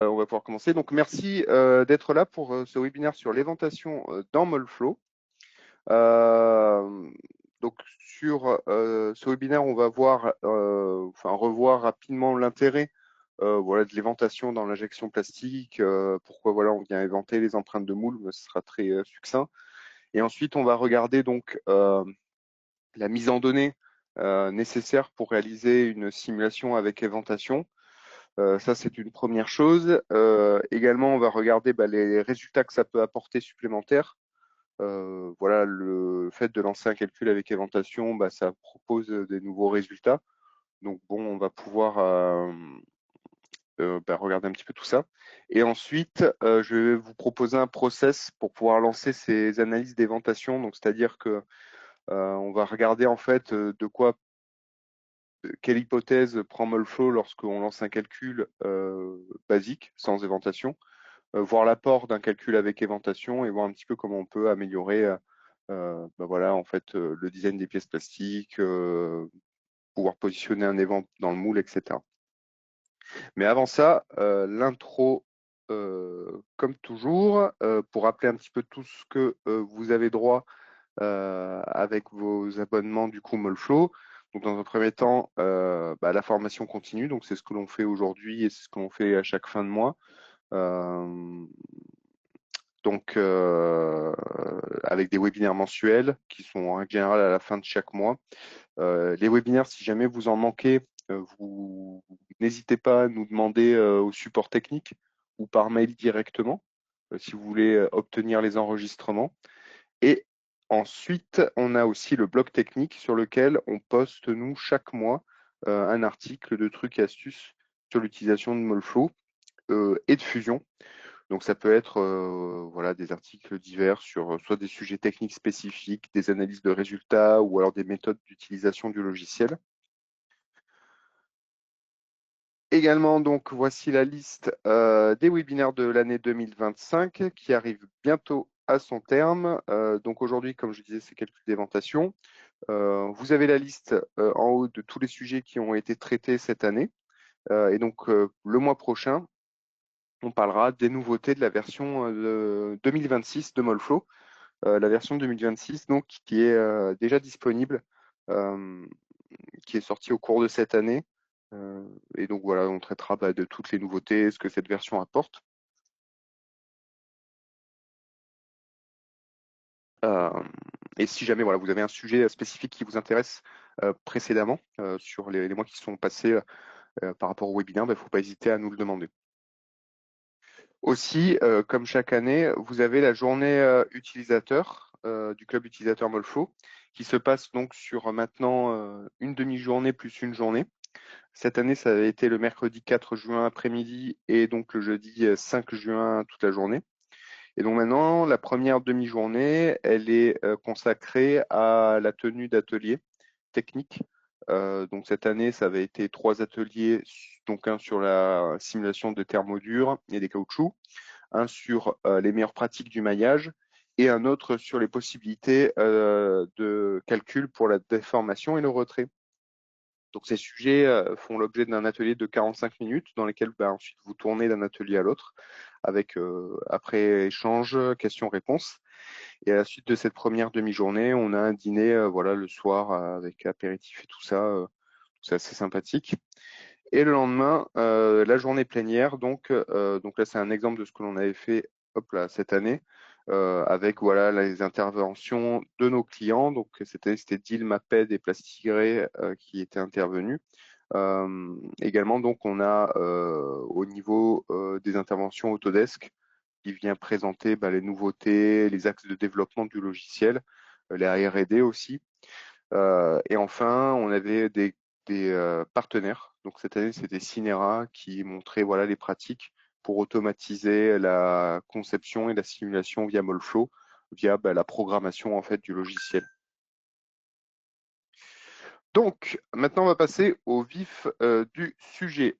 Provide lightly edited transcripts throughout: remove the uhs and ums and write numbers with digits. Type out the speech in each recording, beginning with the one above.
On va pouvoir commencer. Donc, merci d'être là pour ce webinaire sur l'éventation dans Molflow. Euh, donc, sur ce webinaire, on va revoir rapidement l'intérêt voilà, de l'éventation dans l'injection plastique. Pourquoi voilà, on vient éventer les empreintes de moule, ce sera très succinct. Et ensuite, on va regarder donc la mise en données nécessaire pour réaliser une simulation avec éventation. Ça, c'est une première chose. Également, on va regarder les résultats que ça peut apporter supplémentaires. Voilà, le fait de lancer un calcul avec éventation, ça propose des nouveaux résultats. Donc bon, on va pouvoir regarder un petit peu tout ça. Et ensuite, je vais vous proposer un process pour pouvoir lancer ces analyses d'éventation. Donc, c'est-à-dire que on va regarder en fait quelle hypothèse prend Molflow lorsqu'on lance un calcul basique, sans éventation, voir l'apport d'un calcul avec éventation et voir un petit peu comment on peut améliorer voilà, en fait, le design des pièces plastiques, pouvoir positionner un évent dans le moule, etc. Mais avant ça, l'intro, comme toujours, pour rappeler un petit peu tout ce que vous avez droit avec vos abonnements du coup Molflow. Donc dans un premier temps, la formation continue, donc c'est ce que l'on fait aujourd'hui et c'est ce que l'on fait à chaque fin de mois. Euh, avec des webinaires mensuels qui sont en règle générale à la fin de chaque mois. Les webinaires, si jamais vous en manquez, vous n'hésitez pas à nous demander au support technique ou par mail directement si vous voulez obtenir les enregistrements. Et ensuite, on a aussi le blog technique sur lequel on poste, nous, chaque mois, un article de trucs et astuces sur l'utilisation de Molflow et de Fusion. Donc ça peut être voilà, des articles divers sur soit des sujets techniques spécifiques, des analyses de résultats ou alors des méthodes d'utilisation du logiciel. Également, donc, voici la liste des webinaires de l'année 2025 qui arrive bientôt à son terme. Donc aujourd'hui, comme je disais, c'est calcul d'éventation. Vous avez la liste en haut de tous les sujets qui ont été traités cette année. Et donc, le mois prochain, on parlera des nouveautés de la version 2026 de Molflow. La version 2026, donc, qui est déjà disponible, euh, qui est sortie au cours de cette année. Et donc voilà, on traitera de toutes les nouveautés, ce que cette version apporte. Euh, et si jamais voilà, vous avez un sujet spécifique qui vous intéresse précédemment sur les mois qui sont passés par rapport au webinaire, il ne faut pas hésiter à nous le demander. Aussi, comme chaque année, vous avez la journée utilisateur du club utilisateur Molflow qui se passe donc sur maintenant une demi-journée plus une journée. Cette année, ça a été le mercredi 4 juin après-midi et donc le jeudi 5 juin toute la journée. Et donc maintenant, la première demi-journée, elle est consacrée à la tenue d'ateliers techniques. Donc cette année, ça avait été 3 ateliers, donc un sur la simulation de thermodure et des caoutchoucs, un sur les meilleures pratiques du maillage et un autre sur les possibilités de calcul pour la déformation et le retrait. Donc ces sujets font l'objet d'un atelier de 45 minutes dans lesquels ensuite vous tournez d'un atelier à l'autre avec après échange, questions-réponses. Et à la suite de cette première demi-journée, on a un dîner voilà, le soir avec apéritif et tout ça. C'est assez sympathique. Et le lendemain, la journée plénière. Donc là, c'est un exemple de ce que l'on avait fait hop là, cette année. Avec voilà les interventions de nos clients. Donc cette année, c'était Deal, Maped et Plastigré qui étaient intervenus. Également, donc on a au niveau des interventions Autodesk qui vient présenter les nouveautés, les axes de développement du logiciel, les R&D aussi. Et enfin, on avait des partenaires. Donc cette année, c'était Cinera qui montrait voilà les pratiques pour automatiser la conception et la simulation via Molflow, via la programmation en fait du logiciel. Donc maintenant, on va passer au vif du sujet.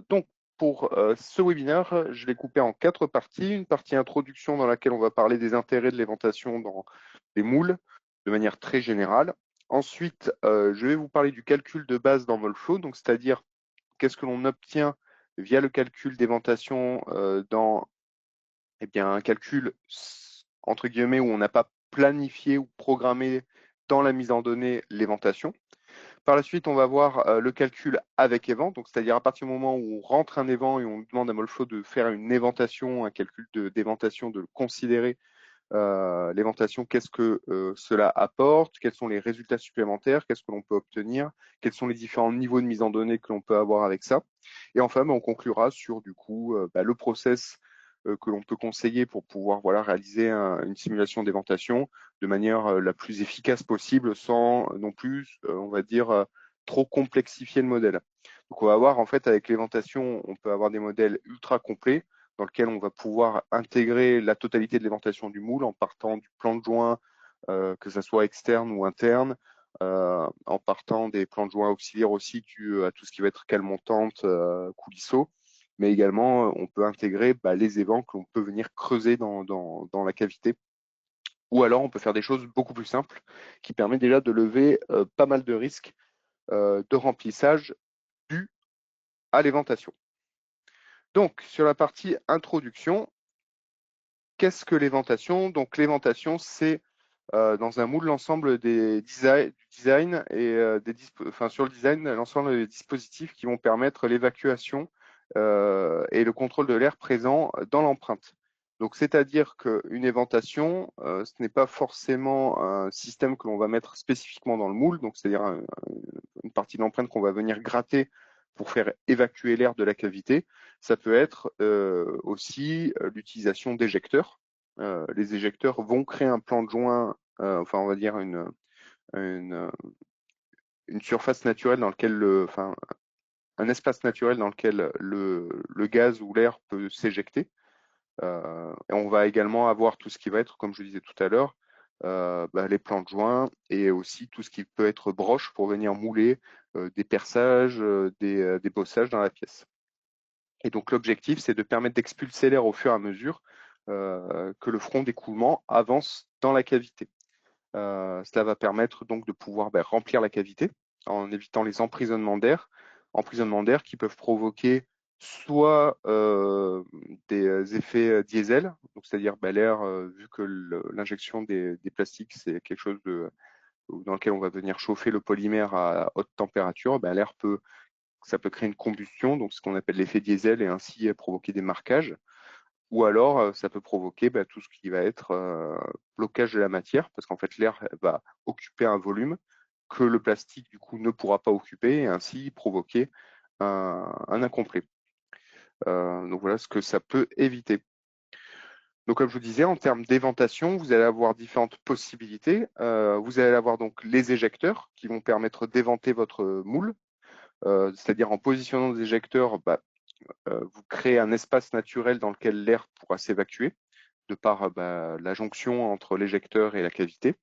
Donc pour ce webinaire, je l'ai coupé en 4 parties. Une partie introduction dans laquelle on va parler des intérêts de l'éventation dans les moules de manière très générale. Ensuite, je vais vous parler du calcul de base dans Molflow, donc c'est-à-dire qu'est-ce que l'on obtient via le calcul d'éventation dans un calcul entre guillemets où on n'a pas planifié ou programmé dans la mise en donnée l'éventation. Par la suite, on va voir le calcul avec évent, donc c'est-à-dire à partir du moment où on rentre un évent et on demande à Molflow de faire une éventation, un calcul d'éventation, de le considérer l'éventation, qu'est-ce que cela apporte, quels sont les résultats supplémentaires, qu'est-ce que l'on peut obtenir, quels sont les différents niveaux de mise en données que l'on peut avoir avec ça. Et enfin, on conclura sur du coup le process que l'on peut conseiller pour pouvoir réaliser une simulation d'éventation de manière la plus efficace possible sans non plus, on va dire, trop complexifier le modèle. Donc on va voir en fait avec l'éventation, on peut avoir des modèles ultra complets dans lequel on va pouvoir intégrer la totalité de l'éventation du moule en partant du plan de joint, que ce soit externe ou interne, en partant des plans de joint auxiliaires aussi à tout ce qui va être cale montante, coulisseau, mais également on peut intégrer les évents que l'on peut venir creuser dans la cavité. Ou alors on peut faire des choses beaucoup plus simples qui permettent déjà de lever pas mal de risques de remplissage dus à l'éventation. Donc sur la partie introduction, qu'est-ce que l'éventation? Donc l'éventation, c'est dans un moule l'ensemble des design et sur le design, l'ensemble des dispositifs qui vont permettre l'évacuation et le contrôle de l'air présent dans l'empreinte. Donc c'est-à-dire qu'une éventation, ce n'est pas forcément un système que l'on va mettre spécifiquement dans le moule, donc c'est-à-dire une partie de l'empreinte qu'on va venir gratter pour faire évacuer l'air de la cavité. Ça peut être aussi l'utilisation d'éjecteurs. Les éjecteurs vont créer un plan de joint, on va dire une, une surface naturelle dans lequel un espace naturel dans lequel le gaz ou l'air peut s'éjecter. Et on va également avoir tout ce qui va être, comme je disais tout à l'heure, les plans de joint et aussi tout ce qui peut être broche pour venir mouler des perçages, des bossages dans la pièce. Et donc l'objectif, c'est de permettre d'expulser l'air au fur et à mesure que le front d'écoulement avance dans la cavité. Cela va permettre donc de pouvoir remplir la cavité en évitant les emprisonnements d'air qui peuvent provoquer soit des effets diesel, donc c'est-à-dire l'air, vu que l'injection des plastiques, c'est quelque chose dans lequel on va venir chauffer le polymère à haute température, ça peut créer une combustion, donc ce qu'on appelle l'effet diesel, et ainsi provoquer des marquages. Ou alors, ça peut provoquer tout ce qui va être blocage de la matière, parce qu'en fait, l'air va occuper un volume que le plastique, du coup, ne pourra pas occuper, et ainsi provoquer un incomplet. Donc voilà ce que ça peut éviter. Donc comme je vous disais, en termes d'éventation, vous allez avoir différentes possibilités. Vous allez avoir donc les éjecteurs qui vont permettre d'éventer votre moule, c'est-à-dire en positionnant des éjecteurs, vous créez un espace naturel dans lequel l'air pourra s'évacuer de par la jonction entre l'éjecteur et la cavité.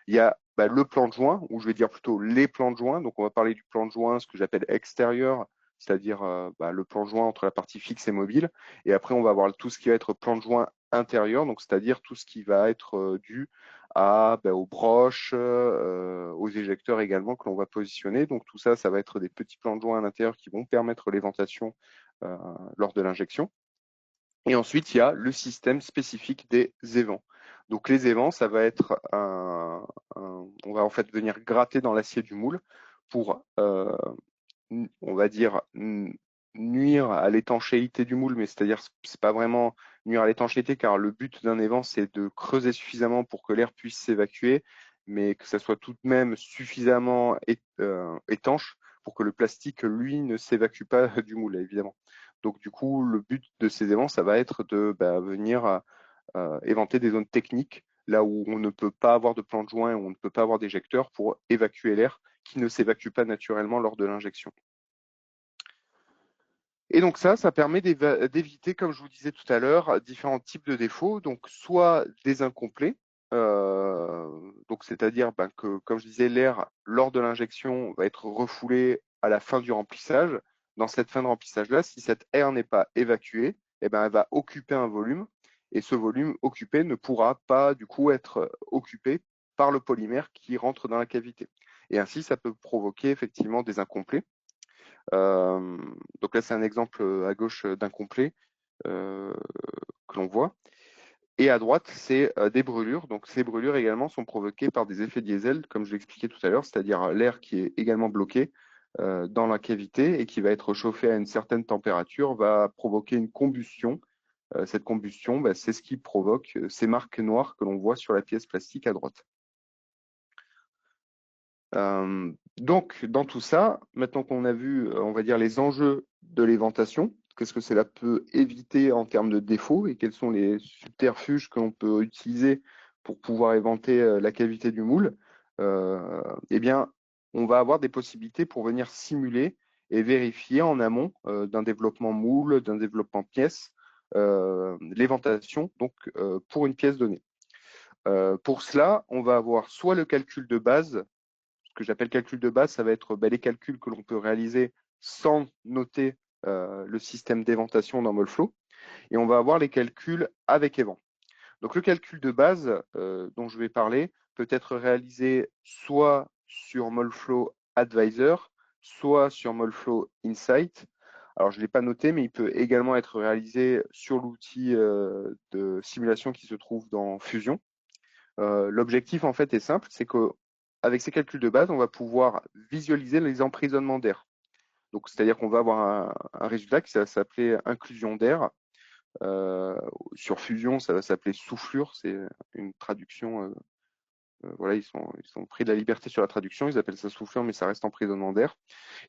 Il y a le plan de joint, ou je vais dire plutôt les plans de joint. Donc on va parler du plan de joint, ce que j'appelle extérieur, c'est-à-dire le plan de joint entre la partie fixe et mobile. Et après, on va avoir tout ce qui va être plan de joint intérieur, donc c'est-à-dire tout ce qui va être dû aux broches, aux éjecteurs également que l'on va positionner. Donc tout ça, ça va être des petits plans de joint à l'intérieur qui vont permettre l'éventation lors de l'injection. Et ensuite, il y a le système spécifique des évents. Donc les évents, ça va être on va en fait venir gratter dans l'acier du moule pour, on va dire, nuire à l'étanchéité du moule, mais c'est-à-dire c'est pas vraiment nuire à l'étanchéité car le but d'un évent c'est de creuser suffisamment pour que l'air puisse s'évacuer, mais que ça soit tout de même suffisamment étanche pour que le plastique, lui, ne s'évacue pas du moule, évidemment. Donc du coup, le but de ces évents, ça va être de venir éventer des zones techniques, là où on ne peut pas avoir de plan de joint, où on ne peut pas avoir d'éjecteur pour évacuer l'air qui ne s'évacue pas naturellement lors de l'injection. Et donc ça permet d'éviter, comme je vous disais tout à l'heure, différents types de défauts, donc soit des incomplets, donc c'est-à-dire que, comme je disais, l'air lors de l'injection va être refoulé à la fin du remplissage. Dans cette fin de remplissage-là, si cet air n'est pas évacué, elle va occuper un volume, et ce volume occupé ne pourra pas du coup être occupé par le polymère qui rentre dans la cavité. Et ainsi, ça peut provoquer effectivement des incomplets. Donc là, c'est un exemple à gauche d'un complet que l'on voit. Et à droite, c'est des brûlures. Donc ces brûlures également sont provoquées par des effets diesel, comme je l'expliquais tout à l'heure, c'est-à-dire l'air qui est également bloqué dans la cavité et qui va être chauffé à une certaine température va provoquer une combustion. Cette combustion, bah, c'est ce qui provoque ces marques noires que l'on voit sur la pièce plastique à droite. Donc, dans tout ça, maintenant qu'on a vu, on va dire, les enjeux de l'éventation, qu'est-ce que cela peut éviter en termes de défauts et quels sont les subterfuges que l'on peut utiliser pour pouvoir éventer la cavité du moule, eh bien, on va avoir des possibilités pour venir simuler et vérifier en amont d'un développement moule, d'un développement pièce, l'éventation donc pour une pièce donnée. Pour cela, on va avoir soit le calcul de base. Ce que j'appelle calcul de base, ça va être les calculs que l'on peut réaliser sans noter le système d'éventation dans Molflow. Et on va avoir les calculs avec Event. Donc le calcul de base dont je vais parler peut être réalisé soit sur Molflow Advisor, soit sur Molflow Insight. Alors je ne l'ai pas noté, mais il peut également être réalisé sur l'outil de simulation qui se trouve dans Fusion. L'objectif en fait est simple, c'est qu'avec ces calculs de base, on va pouvoir visualiser les emprisonnements d'air. Donc, c'est-à-dire qu'on va avoir un résultat qui va s'appeler inclusion d'air. Sur fusion, ça va s'appeler soufflure. C'est une traduction. Voilà, ils sont pris de la liberté sur la traduction. Ils appellent ça soufflure, mais ça reste emprisonnement d'air.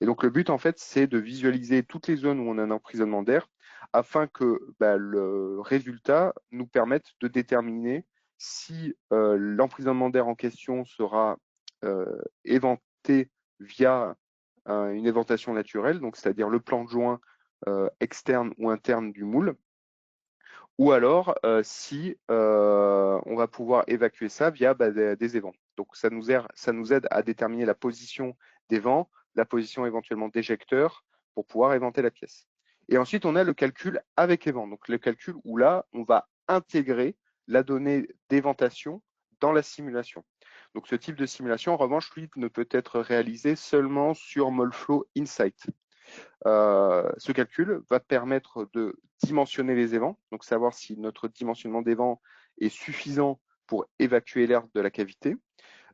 Et donc, le but, en fait, c'est de visualiser toutes les zones où on a un emprisonnement d'air afin que bah, le résultat nous permette de déterminer si l'emprisonnement d'air en question sera éventé via une éventation naturelle, donc c'est-à-dire le plan de joint externe ou interne du moule, ou alors si on va pouvoir évacuer ça via des évents. Donc ça nous aide à déterminer la position des vents, la position éventuellement d'éjecteur pour pouvoir éventer la pièce. Et ensuite, on a le calcul avec évent. Donc le calcul où là, on va intégrer la donnée d'éventation dans la simulation. Donc ce type de simulation, en revanche, lui, ne peut être réalisé seulement sur Molflow Insight. Ce calcul va permettre de dimensionner les évents, donc savoir si notre dimensionnement d'évents est suffisant pour évacuer l'air de la cavité,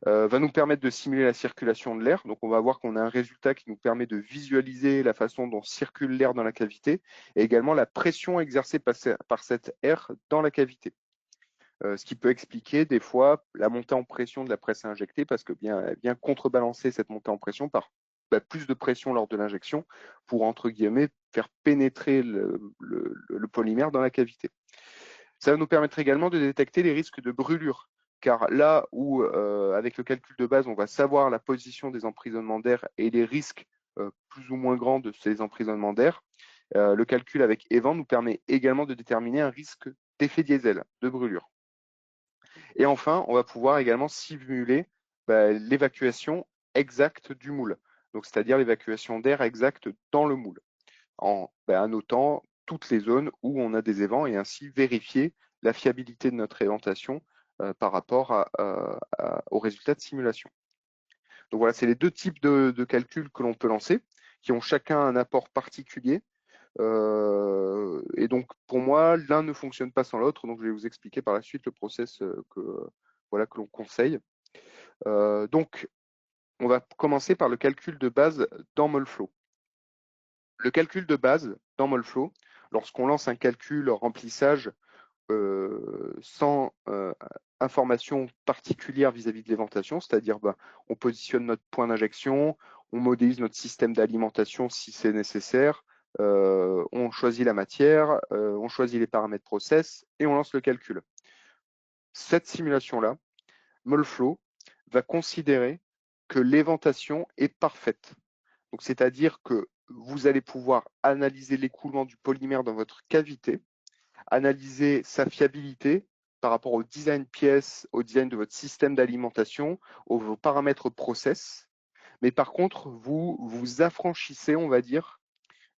va nous permettre de simuler la circulation de l'air. Donc on va voir qu'on a un résultat qui nous permet de visualiser la façon dont circule l'air dans la cavité et également la pression exercée par cet air dans la cavité. Ce qui peut expliquer des fois la montée en pression de la presse à injecter parce que bien contrebalancer cette montée en pression par plus de pression lors de l'injection pour, entre guillemets, faire pénétrer le polymère dans la cavité. Ça va nous permettre également de détecter les risques de brûlure, car là où, avec le calcul de base, on va savoir la position des emprisonnements d'air et les risques plus ou moins grands de ces emprisonnements d'air, le calcul avec Event nous permet également de déterminer un risque d'effet diesel, de brûlure. Et enfin, on va pouvoir également simuler l'évacuation exacte du moule, donc c'est-à-dire l'évacuation d'air exacte dans le moule, en annotant toutes les zones où on a des évents et ainsi vérifier la fiabilité de notre éventation par rapport aux résultats de simulation. Donc voilà, c'est les deux types de calculs que l'on peut lancer, qui ont chacun un apport particulier. Et donc pour moi, l'un ne fonctionne pas sans l'autre. Donc je vais vous expliquer par la suite le process que l'on conseille. Donc on va commencer par le calcul de base dans Molflow. Le calcul de base dans Molflow, lorsqu'on lance un calcul remplissage sans information particulière vis-à-vis de l'éventation, c'est-à-dire on positionne notre point d'injection, on modélise notre système d'alimentation si c'est nécessaire, on choisit la matière, on choisit les paramètres process et on lance le calcul. Cette simulation-là, Molflow va considérer que l'éventation est parfaite. Donc, c'est-à-dire que vous allez pouvoir analyser l'écoulement du polymère dans votre cavité, analyser sa fiabilité par rapport au design pièce, au design de votre système d'alimentation, aux paramètres process. Mais par contre, vous vous affranchissez, on va dire,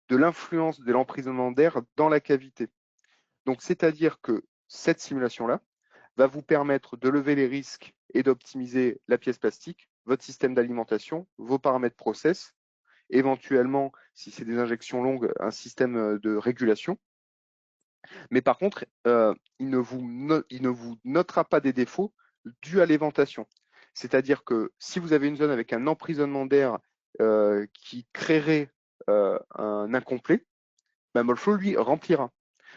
de l'influence de l'emprisonnement d'air dans la cavité. Donc, c'est-à-dire que cette simulation-là va vous permettre de lever les risques et d'optimiser la pièce plastique, votre système d'alimentation, vos paramètres process, éventuellement, si c'est des injections longues, un système de régulation. Mais par contre, il ne vous notera pas des défauts dus à l'éventation. C'est-à-dire que si vous avez une zone avec un emprisonnement d'air qui créerait un incomplet, bah, Molflow, lui, remplira.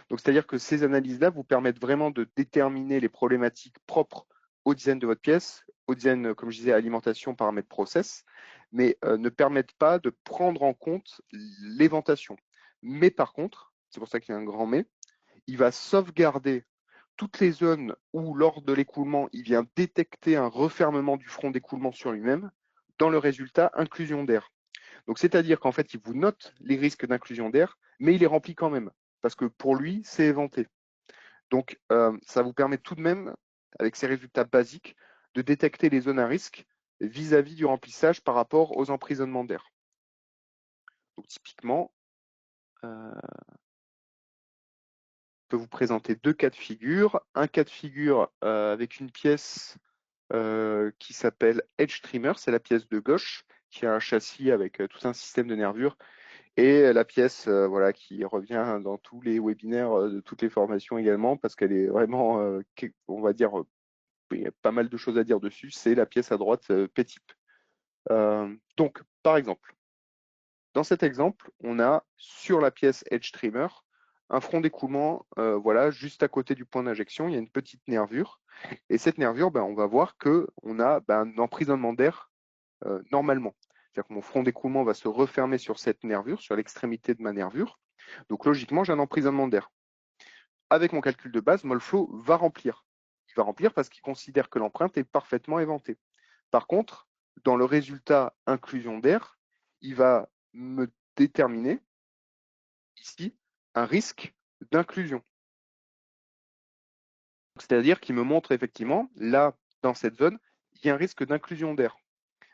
Donc, c'est-à-dire que ces analyses-là vous permettent vraiment de déterminer les problématiques propres au design de votre pièce, au design, comme je disais, alimentation, paramètres process, mais ne permettent pas de prendre en compte l'éventation. Mais par contre, c'est pour ça qu'il y a un grand mais, il va sauvegarder toutes les zones où, lors de l'écoulement, il vient détecter un refermement du front d'écoulement sur lui-même, dans le résultat inclusion d'air. Donc, c'est-à-dire qu'en fait, il vous note les risques d'inclusion d'air, mais il les remplit quand même, parce que pour lui, c'est éventé. Donc, ça vous permet tout de même, avec ces résultats basiques, de détecter les zones à risque vis-à-vis du remplissage par rapport aux emprisonnements d'air. Donc, typiquement, je peux vous présenter deux cas de figure. Un cas de figure avec une pièce qui s'appelle Edge Trimmer, c'est la pièce de gauche, qui a un châssis avec tout un système de nervures, et la pièce voilà, qui revient dans tous les webinaires de toutes les formations également, parce qu'elle est vraiment, on va dire, il y a pas mal de choses à dire dessus, c'est la pièce à droite P-type. Donc, par exemple, dans cet exemple, on a sur la pièce Edge Trimmer un front d'écoulement, voilà, juste à côté du point d'injection, il y a une petite nervure. Et cette nervure, ben, on va voir qu'on a un emprisonnement d'air normalement. C'est-à-dire que mon front d'écoulement va se refermer sur cette nervure, sur l'extrémité de ma nervure. Donc logiquement, j'ai un emprisonnement d'air. Avec mon calcul de base, Molflow va remplir. Il va remplir parce qu'il considère que l'empreinte est parfaitement éventée. Par contre, dans le résultat inclusion d'air, il va me déterminer ici un risque d'inclusion. C'est-à-dire qu'il me montre effectivement, là, dans cette zone, il y a un risque d'inclusion d'air.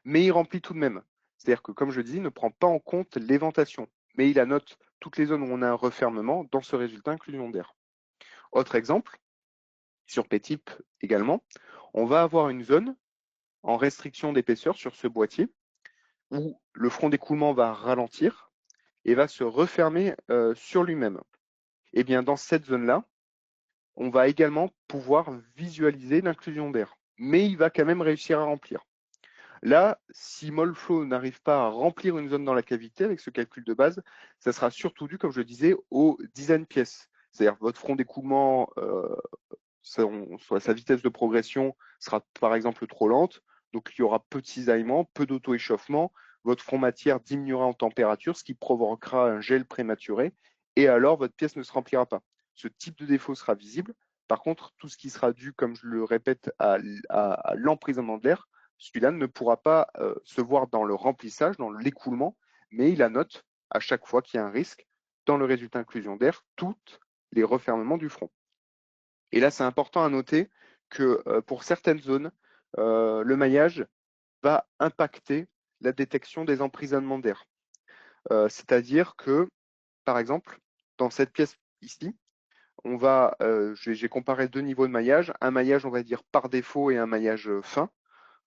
Mais il remplit tout de même. C'est-à-dire que, comme je dis, il ne prend pas en compte l'éventation, mais il annote toutes les zones où on a un refermement dans ce résultat inclusion d'air. Autre exemple, sur P-type également, on va avoir une zone en restriction d'épaisseur sur ce boîtier où le front d'écoulement va ralentir et va se refermer sur lui-même. Et bien dans cette zone-là, on va également pouvoir visualiser l'inclusion d'air, mais il va quand même réussir à remplir. Là, si Molflow n'arrive pas à remplir une zone dans la cavité avec ce calcul de base, ça sera surtout dû, comme je le disais, au design pièce. C'est-à-dire votre front d'écoulement, sa vitesse de progression sera par exemple trop lente, donc il y aura peu de cisaillement, peu d'auto-échauffement, votre front matière diminuera en température, ce qui provoquera un gel prématuré, et alors votre pièce ne se remplira pas. Ce type de défaut sera visible. Par contre, tout ce qui sera dû, comme je le répète, à l'emprisonnement de l'air, celui-là ne pourra pas se voir dans le remplissage, dans l'écoulement, mais il annote à chaque fois qu'il y a un risque, dans le résultat inclusion d'air, tous les refermements du front. Et là, c'est important à noter que pour certaines zones, le maillage va impacter la détection des emprisonnements d'air. C'est-à-dire que, par exemple, dans cette pièce ici, j'ai comparé deux niveaux de maillage, un maillage, on va dire, par défaut et un maillage fin.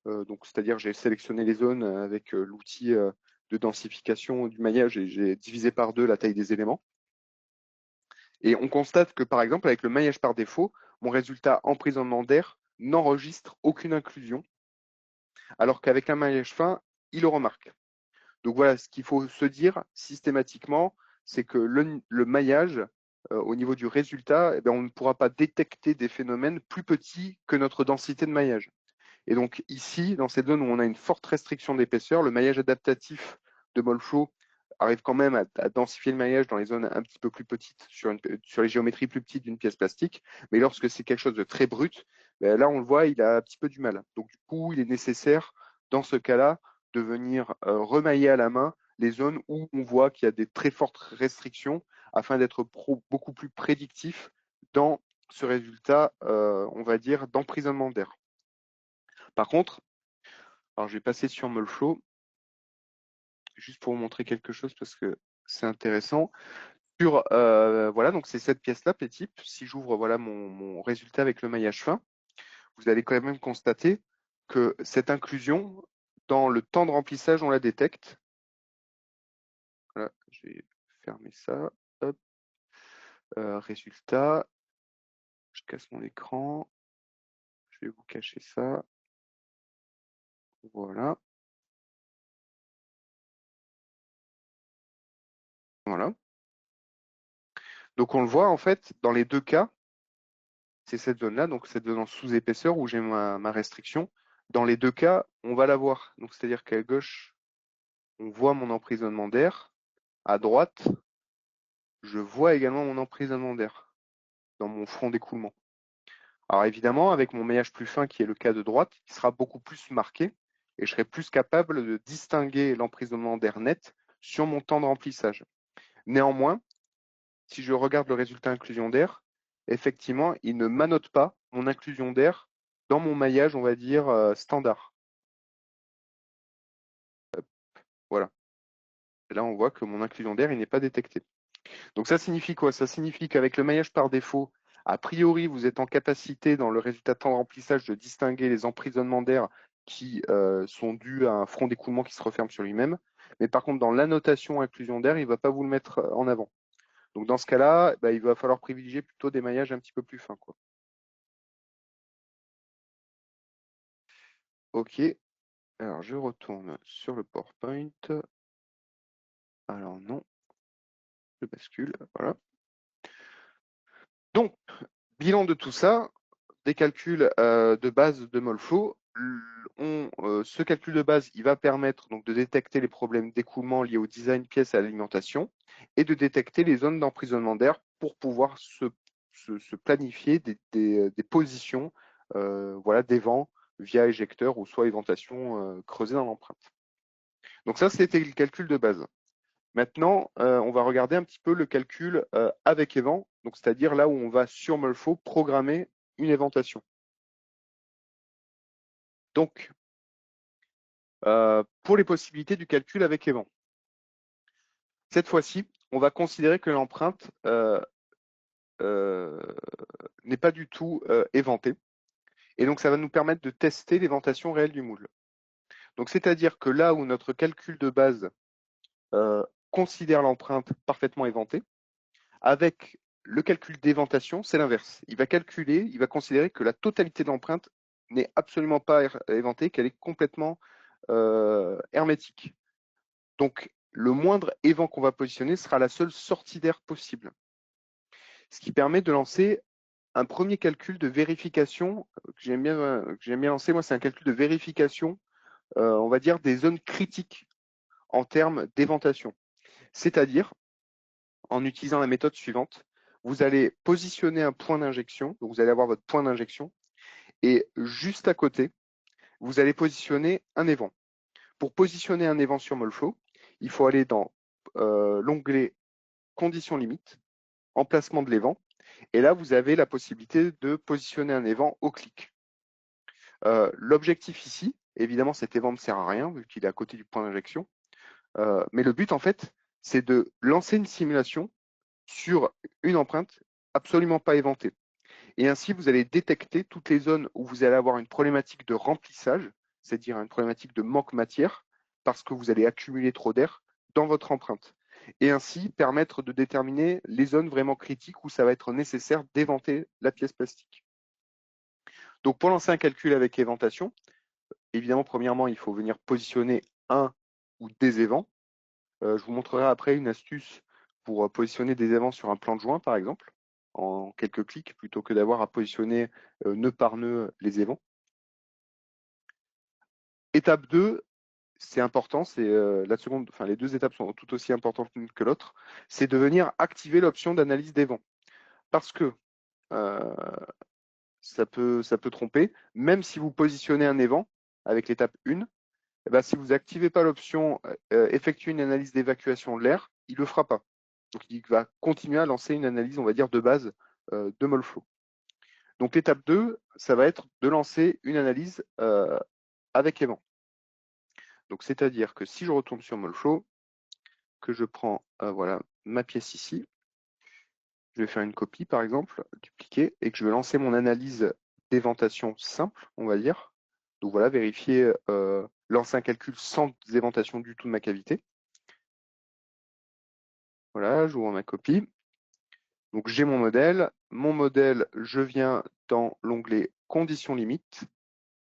Donc, c'est-à-dire j'ai sélectionné les zones avec l'outil de densification du maillage et j'ai divisé par deux la taille des éléments. Et on constate que, par exemple, avec le maillage par défaut, mon résultat emprisonnement d'air n'enregistre aucune inclusion, alors qu'avec un maillage fin, il le remarque. Donc voilà, ce qu'il faut se dire systématiquement, c'est que le maillage, au niveau du résultat, eh bien, on ne pourra pas détecter des phénomènes plus petits que notre densité de maillage. Et donc ici, dans cette zone où on a une forte restriction d'épaisseur, le maillage adaptatif de Molflow arrive quand même à densifier le maillage dans les zones un petit peu plus petites, sur les géométries plus petites d'une pièce plastique. Mais lorsque c'est quelque chose de très brut, ben là on le voit, il a un petit peu du mal. Donc du coup, il est nécessaire, dans ce cas-là, de venir remailler à la main les zones où on voit qu'il y a des très fortes restrictions afin d'être beaucoup plus prédictif dans ce résultat, on va dire, d'emprisonnement d'air. Par contre, alors je vais passer sur Molflow, juste pour vous montrer quelque chose parce que c'est intéressant. Voilà, donc c'est cette pièce-là, P-type. Si j'ouvre voilà, mon résultat avec le maillage fin, vous allez quand même constater que cette inclusion, dans le temps de remplissage, on la détecte. je vais fermer ça. Hop. Résultat, je casse mon écran. Je vais vous cacher ça. Voilà. Voilà. Donc on le voit en fait, dans les deux cas, c'est cette zone-là, donc cette zone en sous-épaisseur où j'ai ma restriction. Dans les deux cas, on va la voir. Donc c'est-à-dire qu'à gauche, on voit mon emprisonnement d'air. À droite, je vois également mon emprisonnement d'air dans mon front d'écoulement. Alors évidemment, avec mon maillage plus fin, qui est le cas de droite, il sera beaucoup plus marqué et je serai plus capable de distinguer l'emprisonnement d'air net sur mon temps de remplissage. Néanmoins, si je regarde le résultat inclusion d'air, effectivement, il ne m'annote pas mon inclusion d'air dans mon maillage, on va dire, standard. Voilà. Et là, on voit que mon inclusion d'air, il n'est pas détecté. Donc ça signifie quoi? Ça signifie qu'avec le maillage par défaut, a priori, vous êtes en capacité, dans le résultat de temps de remplissage, de distinguer les emprisonnements d'air qui sont dus à un front d'écoulement qui se referme sur lui-même. Mais par contre, dans l'annotation inclusion d'air, il ne va pas vous le mettre en avant. Donc dans ce cas-là, bah, il va falloir privilégier plutôt des maillages un petit peu plus fins, quoi. OK. Alors je retourne sur le PowerPoint. Alors non, je bascule. Voilà. Donc, bilan de tout ça, des calculs de base de Molfo. Ce calcul de base, il va permettre donc de détecter les problèmes d'écoulement liés au design pièce et à l'alimentation et de détecter les zones d'emprisonnement d'air pour pouvoir se planifier des positions voilà, des vents via éjecteur ou soit éventation creusée dans l'empreinte. Donc ça, c'était le calcul de base. Maintenant, on va regarder un petit peu le calcul avec évent, donc c'est-à-dire là où on va sur Molfo programmer une éventation. Donc, pour les possibilités du calcul avec évent, cette fois-ci, on va considérer que l'empreinte n'est pas du tout éventée. Et donc, ça va nous permettre de tester l'éventation réelle du moule. Donc, c'est-à-dire que là où notre calcul de base considère l'empreinte parfaitement éventée, avec le calcul d'éventation, c'est l'inverse. Il va considérer que la totalité de l'empreinte n'est absolument pas éventée, qu'elle est complètement hermétique. Donc, le moindre évent qu'on va positionner sera la seule sortie d'air possible. Ce qui permet de lancer un premier calcul de vérification que j'aime bien lancer. Moi, c'est un calcul de vérification, on va dire, des zones critiques en termes d'éventation. C'est-à-dire, en utilisant la méthode suivante, vous allez positionner un point d'injection, donc vous allez avoir votre point d'injection, et juste à côté, vous allez positionner un évent. Pour positionner un évent sur Molflow, il faut aller dans l'onglet conditions limites, emplacement de l'évent, et là, vous avez la possibilité de positionner un évent au clic. L'objectif ici, évidemment, cet évent ne sert à rien, vu qu'il est à côté du point d'injection, mais le but, en fait, c'est de lancer une simulation sur une empreinte absolument pas éventée. Et ainsi, vous allez détecter toutes les zones où vous allez avoir une problématique de remplissage, c'est-à-dire une problématique de manque matière, parce que vous allez accumuler trop d'air dans votre empreinte. Et ainsi permettre de déterminer les zones vraiment critiques où ça va être nécessaire d'éventer la pièce plastique. Donc pour lancer un calcul avec éventation, évidemment, premièrement, il faut venir positionner un ou des évents. Je vous montrerai après une astuce pour positionner des évents sur un plan de joint, par exemple, en quelques clics, plutôt que d'avoir à positionner nœud par nœud les évents. Étape 2, c'est important, c'est la seconde, enfin les deux étapes sont tout aussi importantes l'une que l'autre, c'est de venir activer l'option d'analyse des vents. Parce que euh, ça peut tromper, même si vous positionnez un évent avec l'étape 1, eh ben, si vous n'activez pas l'option effectuer une analyse d'évacuation de l'air, il ne le fera pas. Donc il va continuer à lancer une analyse, on va dire, de base de Molflow. Donc l'étape 2, ça va être de lancer une analyse avec évent. Donc c'est-à-dire que si je retourne sur Molflow, que je prends voilà, ma pièce ici, je vais faire une copie par exemple, dupliquer, et que je vais lancer mon analyse d'éventation simple, on va dire. Donc voilà, vérifier, lancer un calcul sans éventation du tout de ma cavité. Voilà, j'ouvre ma copie. Donc j'ai mon modèle. Mon modèle, je viens dans l'onglet Conditions limites,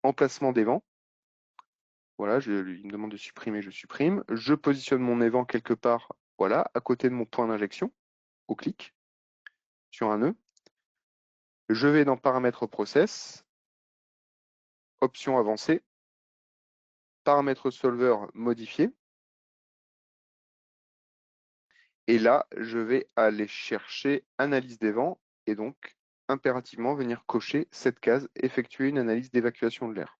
emplacement des vents. Voilà, il me demande de supprimer, je supprime. Je positionne mon évent quelque part, voilà, à côté de mon point d'injection, au clic, sur un nœud. Je vais dans Paramètres process, option avancée, paramètres solver modifié. Et là, je vais aller chercher analyse des vents et donc impérativement venir cocher cette case, effectuer une analyse d'évacuation de l'air.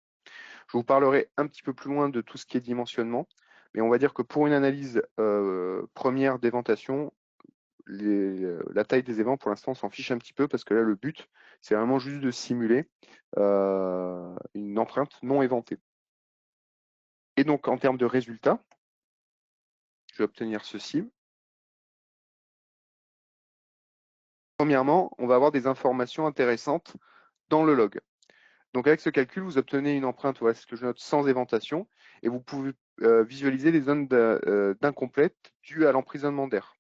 Je vous parlerai un petit peu plus loin de tout ce qui est dimensionnement, mais on va dire que pour une analyse première d'éventation, la taille des évents, pour l'instant, on s'en fiche un petit peu parce que là, le but, c'est vraiment juste de simuler une empreinte non éventée. Et donc, en termes de résultats, je vais obtenir ceci. Premièrement, on va avoir des informations intéressantes dans le log. Donc avec ce calcul, vous obtenez une empreinte, voilà ce que je note, sans éventation, et vous pouvez visualiser les zones d'incomplète dues à l'emprisonnement d'air.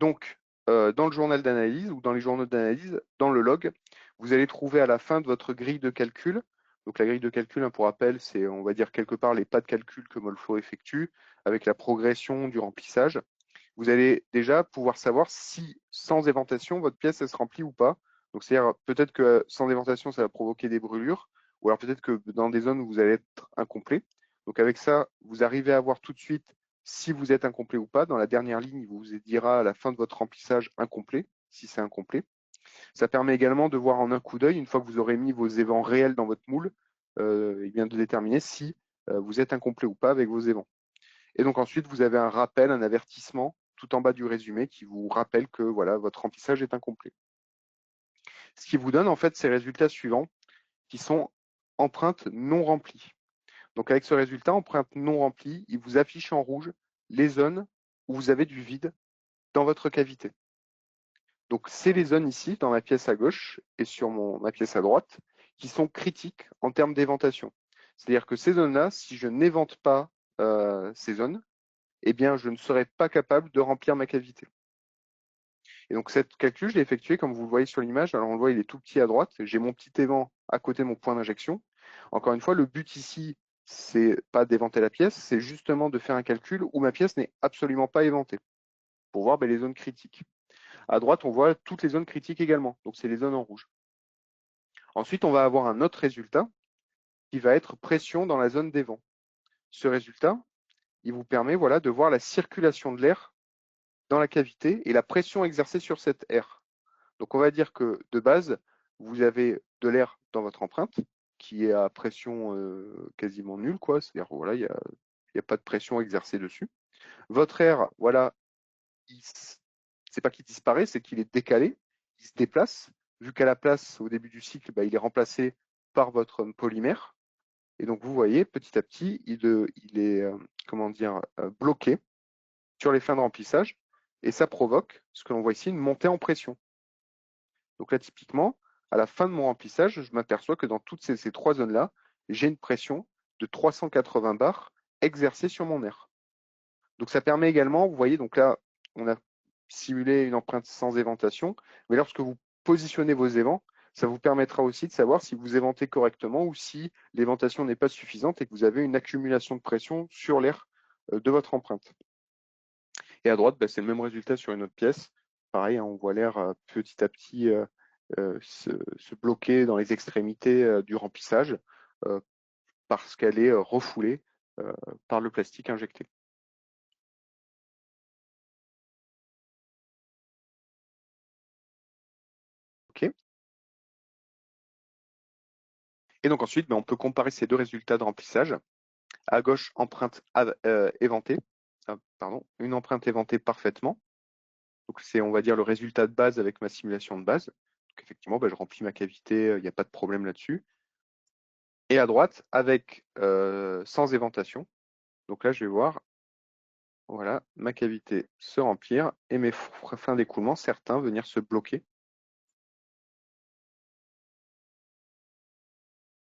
Donc, dans le journal d'analyse ou dans les journaux d'analyse, dans le log, vous allez trouver à la fin de votre grille de calcul, donc la grille de calcul, hein, pour rappel, c'est, on va dire, quelque part les pas de calcul que Molfo effectue, avec la progression du remplissage. Vous allez déjà pouvoir savoir si, sans éventation, votre pièce elle se remplit ou pas. Donc, c'est-à-dire, peut-être que sans éventation, ça va provoquer des brûlures, ou alors peut-être que dans des zones où vous allez être incomplet. Donc, avec ça, vous arrivez à voir tout de suite si vous êtes incomplet ou pas. Dans la dernière ligne, il vous dira à la fin de votre remplissage incomplet, si c'est incomplet. Ça permet également de voir en un coup d'œil, une fois que vous aurez mis vos évents réels dans votre moule, et bien de déterminer si vous êtes incomplet ou pas avec vos évents. Et donc ensuite, vous avez un rappel, un avertissement tout en bas du résumé qui vous rappelle que voilà, votre remplissage est incomplet. Ce qui vous donne en fait ces résultats suivants qui sont empreintes non remplies. Donc avec ce résultat, empreinte non remplie, il vous affiche en rouge les zones où vous avez du vide dans votre cavité. Donc c'est les zones ici, dans ma pièce à gauche et sur ma pièce à droite, qui sont critiques en termes d'éventation. C'est-à-dire que ces zones-là, si je n'évente pas ces zones, eh bien, je ne serai pas capable de remplir ma cavité. Et donc, cette calcul, je l'ai effectué comme vous le voyez sur l'image. Alors, on le voit, il est tout petit à droite. J'ai mon petit évent à côté de mon point d'injection. Encore une fois, le but ici, c'est pas d'éventer la pièce, c'est justement de faire un calcul où ma pièce n'est absolument pas éventée pour voir les zones critiques. À droite, on voit toutes les zones critiques également. Donc, c'est les zones en rouge. Ensuite, on va avoir un autre résultat qui va être pression dans la zone des vents. Ce résultat, il vous permet voilà, de voir la circulation de l'air dans la cavité et la pression exercée sur cette air. Donc on va dire que de base, vous avez de l'air dans votre empreinte qui est à pression quasiment nulle, quoi. C'est-à-dire voilà, il y a pas de pression exercée dessus. Votre air, voilà, c'est pas qu'il disparaît, c'est qu'il est décalé, il se déplace. Vu qu'à la place, au début du cycle, il est remplacé par votre polymère. Et donc vous voyez, petit à petit, il est comment dire, bloqué sur les fins de remplissage. Et ça provoque, ce que l'on voit ici, une montée en pression. Donc là, typiquement, à la fin de mon remplissage, je m'aperçois que dans toutes ces trois zones-là, j'ai une pression de 380 bars exercée sur mon air. Donc ça permet également, vous voyez, donc là, on a simulé une empreinte sans éventation, mais lorsque vous positionnez vos évents, ça vous permettra aussi de savoir si vous éventez correctement ou si l'éventation n'est pas suffisante et que vous avez une accumulation de pression sur l'air de votre empreinte. Et à droite, c'est le même résultat sur une autre pièce. Pareil, hein, on voit l'air petit à petit se bloquer dans les extrémités du remplissage euh, parce qu'elle est refoulée par le plastique injecté. OK. Et donc ensuite, on peut comparer ces deux résultats de remplissage. À gauche, empreinte éventée, pardon, une empreinte éventée parfaitement. Donc c'est, on va dire, le résultat de base avec ma simulation de base. Donc effectivement, je remplis ma cavité, il n'y a pas de problème là-dessus. Et à droite, avec sans éventation. Donc là, je vais voir, voilà, ma cavité se remplir et mes fins d'écoulement, certains, venir se bloquer.